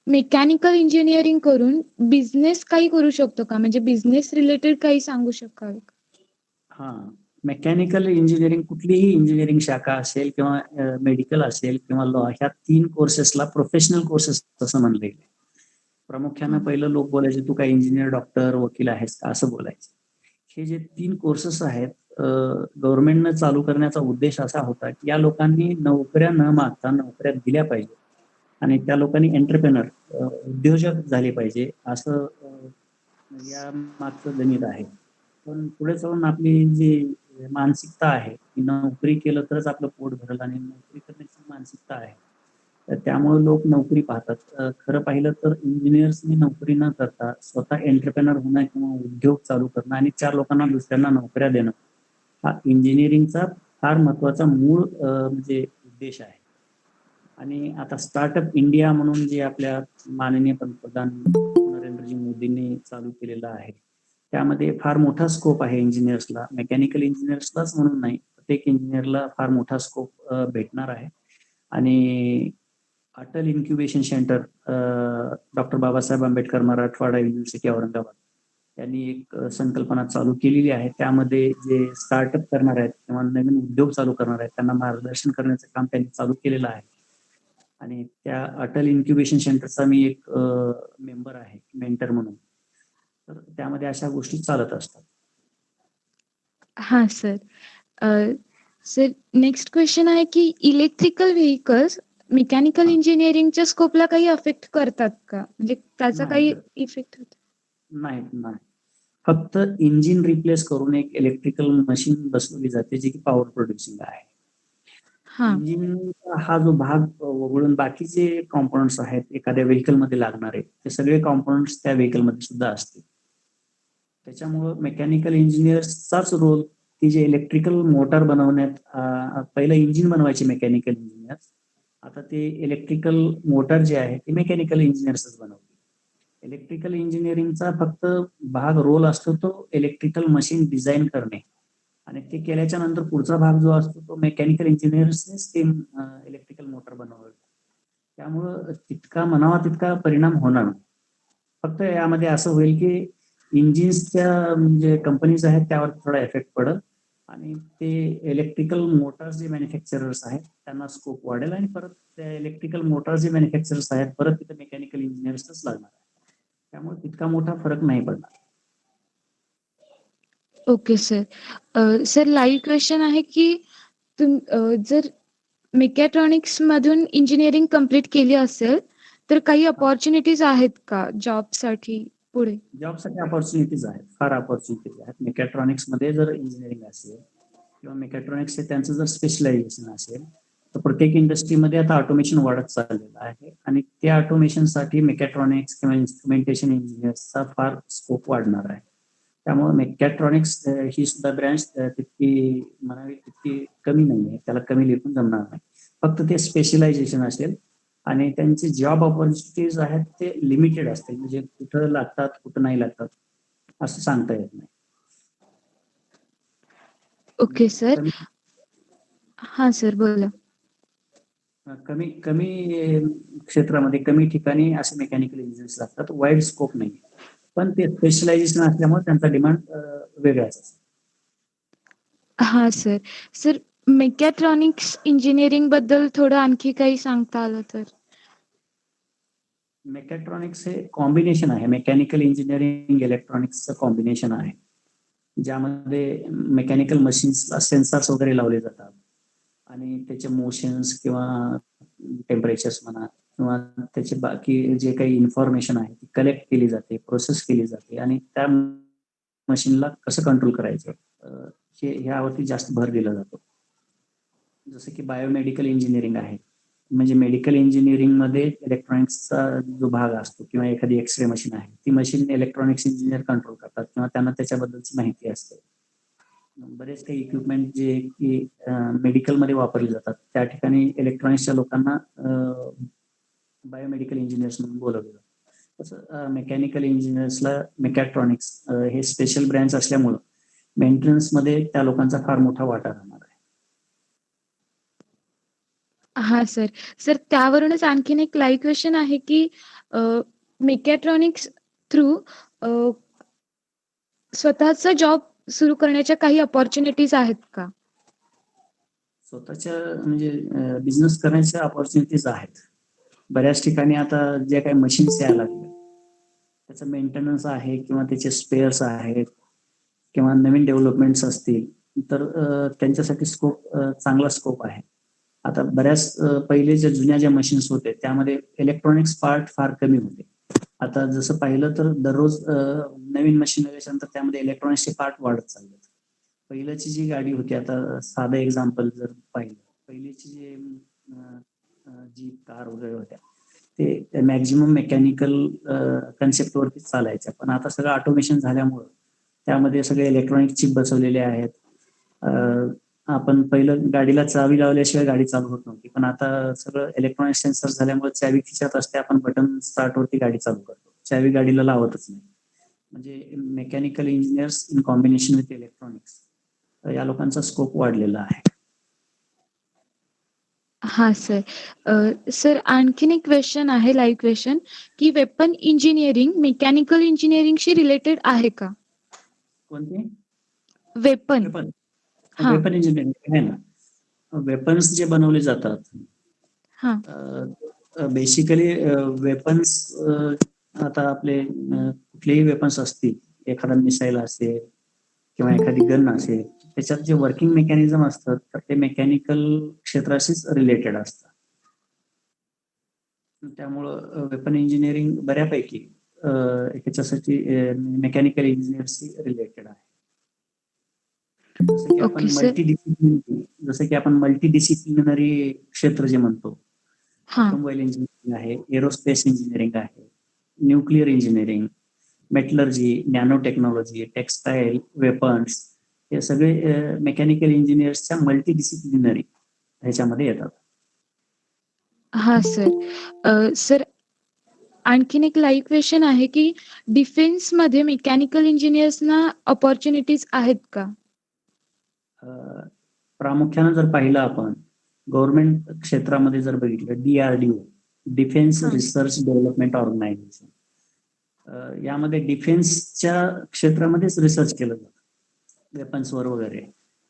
मेकॅनिकल इंजिनिअरिंग करून बिझनेस काही करू शकतो का, म्हणजे बिझनेस रिलेटेड काही सांगू शकाल का? हा, मेकॅनिकल इंजिनिअरिंग कुठलीही इंजिनिअरिंग शाखा असेल किंवा मेडिकल असेल किंवा लॉ, ह्या 3 कोर्सेसला प्रोफेशनल कोर्सेस असं म्हणलं गेलं. प्रामुख्यानं पहिलं लोक बोलायचे तू काय इंजिनियर, डॉक्टर, वकील आहेस का, असं बोलायचे. हे जे 3 कोर्सेस आहेत, गव्हर्नमेंटनं चालू करण्याचा उद्देश असा होता की या लोकांनी नोकऱ्या न मागता नोकऱ्या दिल्या पाहिजे आणि त्या लोकांनी एंटरप्रेनर, उद्योजक झाले पाहिजे, असं या मागचं गणित आहे. पण पुढे जाऊन आपली जी मानसिकता आहे की नोकरी केलं तरच आपलं पोट भरेल आणि नोकरी करण्याची मानसिकता आहे, तर त्यामुळे लोक नोकरी पाहतात. खरं पाहिलं तर इंजिनियर्सनी नोकरी न करता स्वतः एंटरप्रेनर होणं किंवा उद्योग चालू करणं आणि 4 लोकांना दुसऱ्यांना नोकऱ्या देणं, हा इंजिनिअरिंगचा फार महत्वाचा मूळ म्हणजे उद्देश आहे. आणि आता स्टार्टअप इंडिया म्हणून जे आपल्या माननीय पंतप्रधान नरेंद्रजी मोदींनी चालू केलेलं आहे, त्यामध्ये फार मोठा स्कोप आहे इंजिनियर्सला. मेकॅनिकल इंजिनियर्सलाच म्हणून नाही, प्रत्येक इंजिनियरला फार मोठा स्कोप भेटणार आहे. आणि Atal incubation centre, doctor Babasaheb Ambedkar Marathwada university Aurangabad यांनी एक संकल्पना चालू केलेली आहे. त्यामध्ये जे स्टार्टअप करणार आहेत किंवा नवीन उद्योग चालू करणार आहेत त्यांना मार्गदर्शन करण्याचं काम त्यांनी चालू केलेलं आहे. आणि त्या अटल इन्क्युबेशन सेंटरचा मी एक मेंबर आहे, मेंटर म्हणून. तर त्यामध्ये अशा गोष्टी चालत असतात. हा सर. सर नेक्स्ट क्वेश्चन आहे की इलेक्ट्रिकल व्हेकल्स मेकॅनिकल इंजिनिअरिंगच्या स्कोपला काही अफेक्ट करतात का, म्हणजे त्याचा काही इफेक्ट होतो? नाही. फक्त इंजिन रिप्लेस करून एक इलेक्ट्रिकल मशीन बसवली जाते जी की पॉवर प्रोड्युसिंग आहे. इंजिन हा जो भाग वगळून बाकीचे कॉम्पोनंट्स आहेत एखाद्या व्हेकल मध्ये लागणारे, ते सगळे कॉम्पोनंट्स त्या व्हेकल मध्ये सुद्धा असतील. त्याच्यामुळं मेकॅनिकल इंजिनियर्सचाच रोल ती जे इलेक्ट्रिकल मोटार बनवण्यात, पहिलं इंजिन बनवायचे मेकॅनिकल इंजिनियर्स, आता ते इलेक्ट्रिकल मोटार जे आहे ते मेकॅनिकल इंजिनियर्सच बनवते. इलेक्ट्रिकल इंजिनिअरिंगचा फक्त भाग रोल असतो तो इलेक्ट्रिकल मशीन डिझाईन करणे, आणि ते केल्याच्या नंतर पुढचा भाग जो असतो तो मेकॅनिकल इंजिनियर्सनेच ते इलेक्ट्रिकल मोटर बनवावे. त्यामुळं तितका म्हणावा तितका परिणाम होणार नाही. फक्त यामध्ये असं होईल की इंजिन्सच्या म्हणजे कंपनीज आहेत त्यावर थोडा इफेक्ट पडेल आणि ते इलेक्ट्रिकल मोटार्स जे मॅन्युफॅक्चरर्स आहेत त्यांना स्कोप वाढेल आणि परत त्या इलेक्ट्रिकल मोटार्स जे मॅन्युफॅक्चरर्स आहेत परत तिथे मेकॅनिकल इंजिनियर्सच लागणार आहे. त्यामुळे तितका मोठा फरक नाही पडणार. Okay sir. Sir live question आहे की जर मेकॅट्रॉनिक्स मधून इंजिनिअरिंग कम्प्लीट केली असेल तर काही अपॉर्च्युनिटीज आहेत का जॉबसाठी पुढे? जॉबसाठी अपॉर्च्युनिटीज आहेत, फार अपॉर्च्युनिटीज आहेत. मेकॅट्रॉनिक्स मध्ये जर इंजिनिअरिंग असेल किंवा मेकॅट्रॉनिक्स त्यांचं जर स्पेशलायझेशन असेल तर प्रत्येक इंडस्ट्रीमध्ये आता ऑटोमेशन वाढत चाललेलं आहे आणि त्या ऑटोमेशनसाठी मेकॅट्रॉनिक्स किंवा इन्स्ट्रुमेंटेशन इंजिनियर्सचा फार स्कोप वाढणार आहे. त्यामुळे मेकॅट्रॉनिक्स ही सुद्धा ब्रँच तितकी म्हणावी तितकी कमी नाही आहे, त्याला कमी लेखून जमणार नाही. फक्त ते स्पेशलायझेशन असेल आणि त्यांचे जॉब ऑपॉर्च्युनिटीज आहेत ते लिमिटेड असतील, म्हणजे कुठं लागतात कुठं नाही लागतात असं सांगता येत नाही. Okay sir. हा सर बोला. कमी कमी क्षेत्रामध्ये कमी ठिकाणी असे मेकॅनिकल इंजिनियर्स लागतात, वाईड स्कोप नाही, पण ते स्पेशलायझेशन असल्यामुळे त्यांचा डिमांड वेगळाच असतो. हा सर. सर मेकॅट्रॉनिक्स इंजिनिअरिंग बद्दल थोडं आणखी काही सांगता आलं तर? मेकॅट्रॉनिक्स हे कॉम्बिनेशन आहे, मेकॅनिकल इंजिनिअरिंग इलेक्ट्रॉनिक्सचं कॉम्बिनेशन आहे, ज्यामध्ये मेकॅनिकल मशीन्सला सेन्सर्स वगैरे लावले जातात आणि त्याचे मोशन्स किंवा टेम्परेचर्स म्हणा किंवा त्याचे बाकी जे काही इन्फॉर्मेशन आहे ती कलेक्ट केली जाते, प्रोसेस केली जाते आणि त्या मशीनला कसं कंट्रोल करायचं ह्यावरती जास्त भर दिला जातो. जसं की बायोमेडिकल इंजिनिअरिंग आहे, म्हणजे मेडिकल इंजिनिअरिंग मध्ये इलेक्ट्रॉनिक्सचा जो भाग असतो किंवा एखादी एक्सरे मशीन आहे ती मशीन इलेक्ट्रॉनिक्स इंजिनियर कंट्रोल करतात किंवा त्यांना त्याच्याबद्दलची माहिती असते. बरेच काही इक्विपमेंट जे की मेडिकलमध्ये वापरले जातात त्या ठिकाणी इलेक्ट्रॉनिक्सच्या लोकांना बायोमेडिकल इंजिनियर्स म्हणून बोलवलं जातं. तसं मेकॅनिकल इंजिनियर्सला मेकॅट्रॉनिक्स हे स्पेशल ब्रँच असल्यामुळं मेंटेनन्समध्ये त्या लोकांचा फार मोठा वाटा राहणार आहे. हां सर. सर त्यावरूनच आणखीन एक लाईव्ह क्वेश्चन आहे की मेकॅट्रॉनिक्स थ्रू स्वतःचा जॉब सुरू करण्याच्या काही अपॉर्च्युनिटीज आहेत का? स्वतःच्या म्हणजे बिझनेस करण्याच्या अपॉर्च्युनिटीज आहेत. बऱ्याच ठिकाणी आता जे काही मशीन्स यायला लागले त्याचं मेंटेनन्स आहे किंवा त्याचे स्पेअर्स आहेत किंवा नवीन डेव्हलपमेंट्स असतील तर त्यांच्यासाठी स्कोप चांगला स्कोप आहे. आता बऱ्याच पहिले ज्या मशीन्स होते त्यामध्ये इलेक्ट्रॉनिक्स पार्ट फार कमी होते. आता जसं पाहिलं तर दररोज नवीन मशीन आल्याच्यानंतर त्यामध्ये इलेक्ट्रॉनिक्सचे पार्ट वाढत चालले. पहिल्याची जी गाडी होती, आता साधं एक्झाम्पल जर पाहिलं, पहिलीची जे जीप कार वगैरे होत्या ते मॅक्झिमम मेकॅनिकल कन्सेप्टवरती चालायच्या, पण आता सगळं ऑटोमेशन झाल्यामुळं त्यामध्ये सगळे इलेक्ट्रॉनिक चिप बसवलेले आहेत. आपण पहिलं गाडीला चावी लावल्याशिवाय गाडी चालू होत नव्हती, पण आता सगळं इलेक्ट्रॉनिक सेन्सर झाल्यामुळे चावी खिशात असते, आपण बटन स्टार्टवरती गाडी चालू करतो, चावी गाडीला लावतच नाही. म्हणजे mechanical engineers in combination with electronics या लोकांचा स्कोप वाढलेला आहे. हां सर. सर आणखीन एक क्वेश्चन आहे, लाईव्ह क्वेश्चन, की वेपन इंजिनिअरिंग मेकॅनिकल इंजिनिअरिंगशी रिलेटेड आहे का? कोणते? वेपन. वेपन हां. वेपन इंजिनिअरिंग आहे ना. वेपन्स जे बनवले जातात हां. बेसिकली वेपन्स आता आपले कुठलेही वेपन्स असतील, एखादा मिसाईल असेल किंवा एखादी गन असेल, त्याच्यात जे वर्किंग मेकॅनिझम असतात तर ते मेकॅनिकल क्षेत्राशीच रिलेटेड असतात. त्यामुळं वेपन इंजिनिअरिंग बऱ्यापैकी ह्याच्यासाठी मेकॅनिकल इंजिनिअरशी रिलेटेड आहे. Okay sir. जसं की आपण मल्टीडिसिप्लिनरी क्षेत्र जे म्हणतो, हां. ऑटोमोबाईल इंजिनिअरिंग आहे, एरोस्पेस इंजिनिअरिंग आहे, nuclear engineering, metallurgy, nano technology, textile, weapons, हे सगळे मेकॅनिकल इंजिनियर्सच्या मल्टीडिसिप्लिनरी ह्याच्यामध्ये येतात. हां सर. सर आणखीन एक लाईव्ह क्वेश्चन आहे की डिफेन्समध्ये मेकॅनिकल इंजिनियर्सना अपॉर्च्युनिटीज आहेत का? प्रामुख्यानं जर पाहिलं आपण गव्हर्नमेंट क्षेत्रामध्ये जर बघितलं, DRDO, डिफेन्स हां. रिसर्च डेव्हलपमेंट ऑर्गनायझेशन, यामध्ये डिफेन्सच्या क्षेत्रामध्येच रिसर्च केलं जातं वेपन्सवर वगैरे,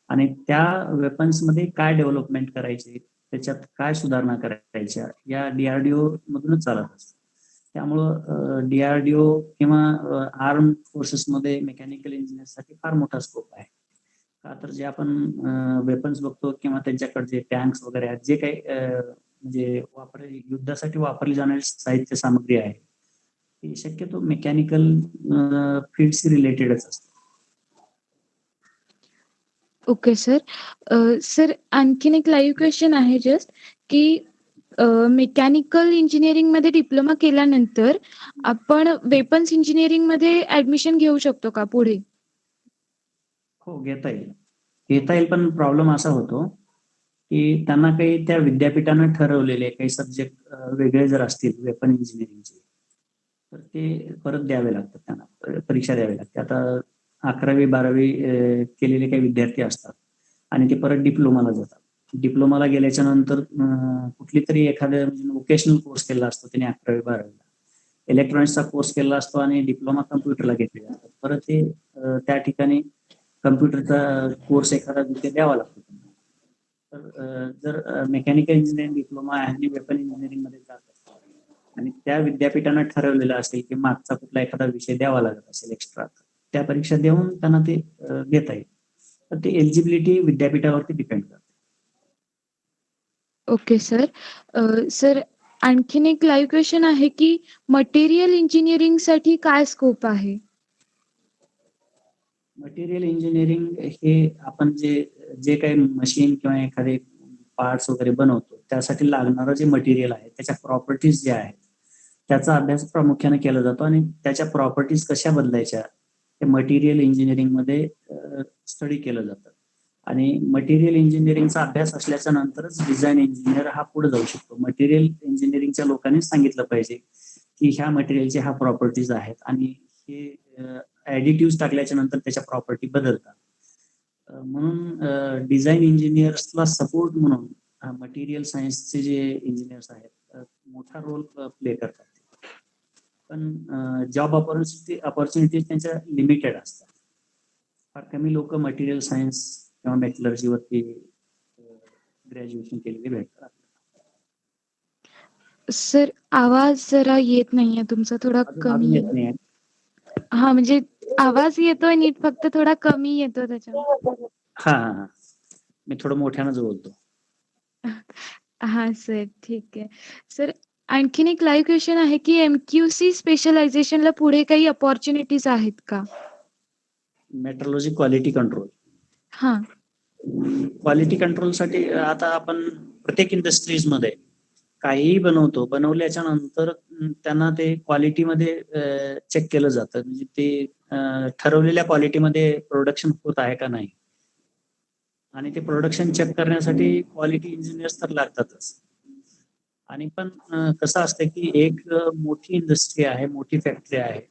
आणि त्या वेपन्समध्ये काय डेव्हलपमेंट करायचे, त्याच्यात काय सुधारणा करायच्या, या DRDO मधूनच चालत असतं. त्यामुळं DRDO किंवा आर्म फोर्सेसमध्ये मेकॅनिकल इंजिनिअरसाठी फार मोठा स्कोप आहे. का तर जे आपण वेपन्स बघतो किंवा त्यांच्याकडे टँक्स वगैरे आहेत, जे काही म्हणजे युद्धासाठी वापरली जाणारी साहित्य सामग्री आहे, ती शक्यतो मेकॅनिकल फील्डशी रिलेटेडच असते. Okay sir. सर आणखीन एक लाईव्ह क्वेश्चन आहे जस्ट, की मेकॅनिकल इंजिनिअरिंगमध्ये डिप्लोमा केल्यानंतर आपण वेपन्स इंजिनिअरिंगमध्ये ॲडमिशन घेऊ शकतो का पुढे? हो, घेता येईल, पण प्रॉब्लेम असा होतो की त्यांना काही त्या विद्यापीठानं ठरवलेले काही सब्जेक्ट वेगळे जर असतील वेपन इंजिनिअरिंगचे, तर ते परत द्यावे लागतात, त्यांना परीक्षा द्यावी लागते. आता 11वी-12वी केलेले काही विद्यार्थी असतात आणि ते परत डिप्लोमाला जातात. डिप्लोमाला गेल्याच्या नंतर कुठली तरी एखाद्या म्हणजे वोकेशनल कोर्स केला असतो त्याने 11वी-12वीला, इलेक्ट्रॉनिक्सचा कोर्स केला असतो आणि डिप्लोमा कम्प्युटरला घेतले जातात. परत ते त्या ठिकाणी कम्प्युटरचा कोर्स एखादा तिथे द्यावा लागतो. तर जर मेकॅनिकल इंजिनिअरिंग डिप्लोमा आणि वेपन इंजिनिअरिंग मध्ये जात असतात आणि त्या विद्यापीठानं ठरवलेलं असेल की मागचा कुठला एखादा विषय द्यावा लागत असेल एक्स्ट्रा, त्या परीक्षा देऊन त्यांना ते देता येईल. तर ते एलिजिबिलिटी विद्यापीठावरती डिपेंड करते. Okay sir. सर आणखीन एक लाईव्ह क्वेश्चन आहे की मटेरियल इंजिनिअरिंगसाठी काय स्कोप आहे? मटेरियल इंजिनिअरिंग हे आपण जे काही मशीन किंवा एखादे पार्ट्स वगैरे बनवतो त्यासाठी लागणारं जे मटेरियल आहे, त्याच्या प्रॉपर्टीज ज्या आहेत त्याचा अभ्यास प्रामुख्याने केला जातो आणि त्याच्या प्रॉपर्टीज कशा बदलायच्या हे मटेरियल इंजिनिअरिंग मध्ये स्टडी केलं जातं. आणि मटेरियल इंजिनिअरिंगचा अभ्यास असल्याच्या नंतरच डिझाईन इंजिनियर हा पुढे जाऊ शकतो. मटेरियल इंजिनिअरिंगच्या लोकांनी सांगितलं पाहिजे की ह्या मटेरियलचे ह्या प्रॉपर्टीज आहेत आणि हे ऍडिटिव्ह टाकल्याच्या नंतर त्याच्या प्रॉपर्टी बदलतात. म्हणून डिझाईन इंजिनियर्सला सपोर्ट म्हणून मटेरियल सायन्सचे जे इंजिनियर्स आहेत मोठा रोल प्ले करतात. पण जॉब अपॉर्च्युनिटीज त्यांच्या लिमिटेड असतात. फार कमी लोक मटेरियल सायन्स किंवा मेटलर्जीवरती ग्रॅज्युएशन केलेले भेटतात. सर आवाज जरा येत नाहीये तुमचा, थोडा कमी येत आहे. नाही. हा म्हणजे आवाज येतोय नीट, फक्त थोडा कमी येतो त्याच्यावर. हा, मी थोडं मोठ्यानंच बोलतो. हा सर, ठीक आहे. सर आणखीन एक लाईव्ह क्वेश्चन आहे की एमक्यूसी स्पेशलायझेशनला पुढे काही अपॉर्च्युनिटीज आहेत का? Metrology quality control. हा. क्वालिटी कंट्रोलसाठी आता आपण प्रत्येक इंडस्ट्रीजमध्ये काहीही बनवल्याच्या नंतर त्यांना ते क्वालिटीमध्ये चेक केलं जातं. म्हणजे ते ठरवलेल्या क्वालिटीमध्ये प्रोडक्शन होत आहे का नाही. आणि ते प्रोडक्शन चेक करण्यासाठी क्वालिटी इंजिनियर्स तर लागतातच. आणि पण कसं असतं की एक मोठी इंडस्ट्री आहे, मोठी फॅक्टरी आहे.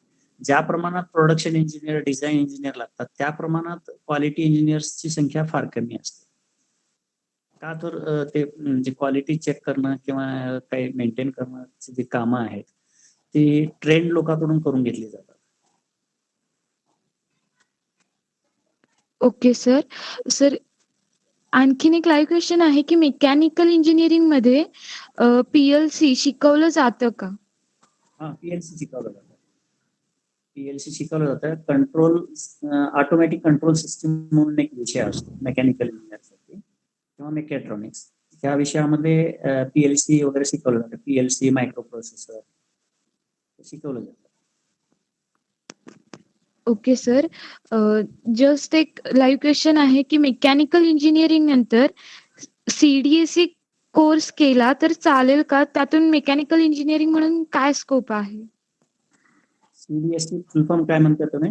ज्या प्रमाणात प्रोडक्शन इंजिनियर, डिझाईन इंजिनियर लागतात त्या प्रमाणात क्वालिटी इंजिनियर्सची संख्या फार कमी असते. का तर ते म्हणजे क्वालिटी चेक करणं किंवा काही मेंटेन करणं जी कामं आहेत ती ट्रेंड लोकांकडून करून घेतली जातात. Okay sir. सर आणखीन एक लाईव्ह क्वेश्चन आहे की मेकॅनिकल इंजिनिअरिंग मध्ये पीएलसी शिकवलं जातं का? हा, पीएलसी शिकवलं जातं. पीएलसी शिकवलं जातं. कंट्रोल ऑटोमॅटिक कंट्रोल सिस्टीम म्हणून एक विषय असतो मेकॅनिकल इंजिनिअरसाठी किंवा मेकॅट्रॉनिक्स. त्या विषयामध्ये पीएलसी वगैरे शिकवलं जातं. पीएलसी, मायक्रो प्रोसेसर शिकवलं जातं. Okay sir. जस्ट एक लाईव्ह क्वेश्चन आहे की मेकॅनिकल इंजिनिअरिंग नंतर सीडीएसी कोर्स केला तर चालेल का? त्यातून मेकॅनिकल इंजिनिअरिंग म्हणून काय स्कोप आहे? सीडीएससी फुल फॉर्म काय म्हणता तुम्ही?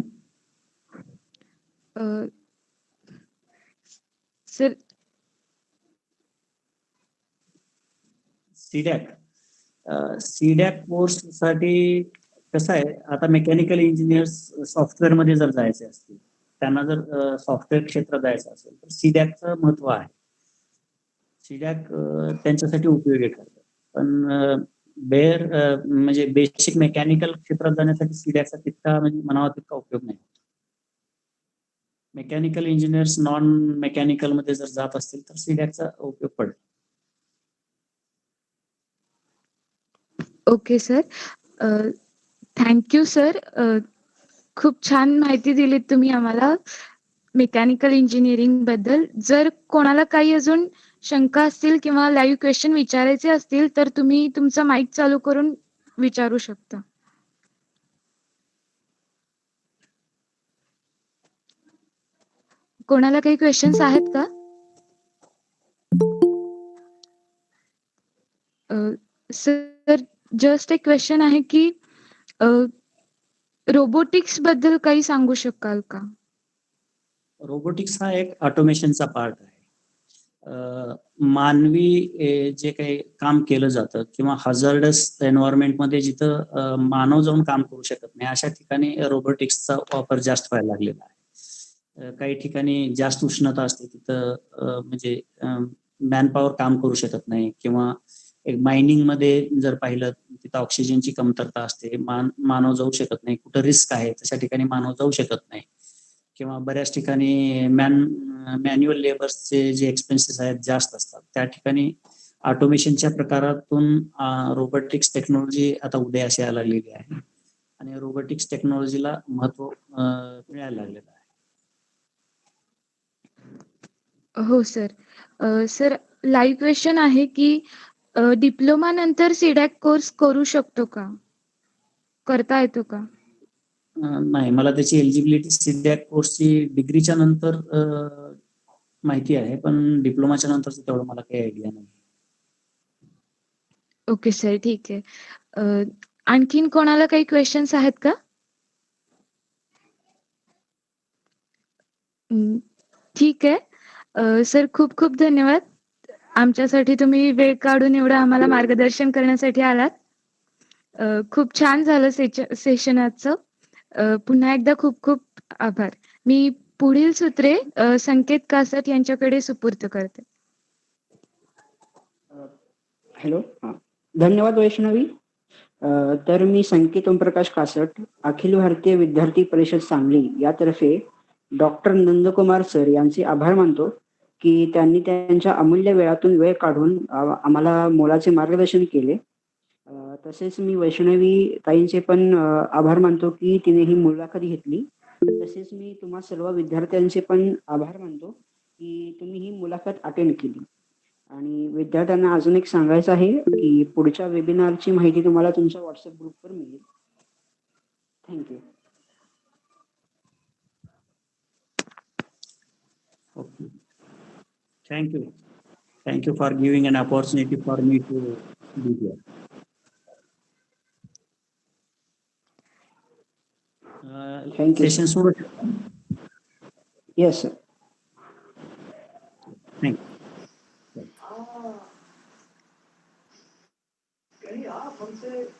सर सीडॅक कोर्ससाठी कसं आहे, आता मेकॅनिकल इंजिनियर्स सॉफ्टवेअरमध्ये जर जायचे असतील, त्यांना जर सॉफ्टवेअर क्षेत्रात जायचं असेल तर सीडॅकचं महत्व आहे. सीडॅक त्यांच्यासाठी उपयोगी ठरतं. पण म्हणजे बेसिक मेकॅनिकल क्षेत्रात जाण्यासाठी सीडॅकचा तितका म्हणजे म्हणावा तितका उपयोग नाही. मेकॅनिकल इंजिनियर्स नॉन मेकॅनिकल मध्ये जर जात असतील तर सीडॅकचा उपयोग पडेल. Okay sir. Thank you sir. खूप छान माहिती दिलीत तुम्ही आम्हाला मेकॅनिकल इंजिनिअरिंग बद्दल. जर कोणाला काही अजून शंका असतील किंवा लाईव्ह क्वेश्चन विचारायचे असतील तर तुम्ही तुमचा माईक चालू करून विचारू शकता. कोणाला काही क्वेश्चन्स आहेत का? सर जस्ट एक क्वेश्चन आहे की रोबोटिक्स बद्दल काही सांगू शकाल का? रोबोटिक्स हा एक ऑटोमेशनचा पार्ट आहे. मानवी जे काही काम केलं जातं किंवा हझार्डस एन्व्हायरमेंटमध्ये जिथं मानव जाऊन काम करू शकत नाही अशा ठिकाणी रोबोटिक्सचा वापर जास्त व्हायला लागलेला आहे. काही ठिकाणी जास्त उष्णता असते तिथं म्हणजे मॅनपॉवर काम करू शकत नाही किंवा एक मायनिंग मध्ये जर पाहिलं तिथं ऑक्सिजनची कमतरता असते, मानव जाऊ शकत नाही. कुठं रिस्क आहे तशा ठिकाणी मानव जाऊ शकत नाही किंवा बऱ्याच ठिकाणी मॅन्युअल लेबर्सचे जे एक्सपेन्सेस आहेत जास्त असतात. त्या ठिकाणी ऑटोमेशनच्या प्रकारातून रोबोटिक्स टेक्नॉलॉजी आता उदयास यायला लागलेली आहे आणि रोबोटिक्स टेक्नॉलॉजीला महत्व मिळायला लागलेलं आहे. हो सर. सर लाईव्ह क्वेश्चन आहे की डिप्लोमा नंतर सीडॅक कोर्स करू शकतो का? करता येतो का? नाही, मला त्याची एलिजिबिलिटी सीडॅक कोर्सची डिग्रीच्या नंतर माहिती आहे, पण डिप्लोमाच्या नंतरचं तेवढं मला काही आयडिया नाही. ओके सर, ठीक आहे. आणखीन कोणाला काही क्वेश्चन्स आहेत का? ठीक आहे. सर खूप खूप धन्यवाद. आमच्यासाठी तुम्ही वेळ काढून एवढं आम्हाला मार्गदर्शन करण्यासाठी आलात. खूप छान झालं सेशन आजचं. पुन्हा एकदा खूप खूप आभार. मी पुढील सूत्रे संकेत कासट यांच्याकडे सुपूर्द करते. हॅलो. हां. धन्यवाद वैष्णवी. तर मी संकेत ओमप्रकाश कासट, अखिल भारतीय विद्यार्थी परिषद सांगली यातर्फे डॉक्टर नंदकुमार सर यांचे आभार मानतो की त्यांनी त्यांच्या अमूल्य वेळातून वेळ काढून आम्हाला मोलाचे मार्गदर्शन केले. तसेच मी वैष्णवी ताईंचे पण आभार मानतो की तिने ही मुलाखत घेतली. तसेच मी तुम्हा सर्व विद्यार्थ्यांचे पण आभार मानतो की तुम्ही ही मुलाखत अटेंड केली. आणि विद्यार्थ्यांना अजून एक सांगायचं आहे की पुढच्या वेबिनारची माहिती तुम्हाला तुमच्या व्हॉट्सअप ग्रुपवर मिळेल. Thank you. Okay. Thank you. Thank you for giving an opportunity for me to be here. Thank you. Session soon. Yes, sir. Thank you.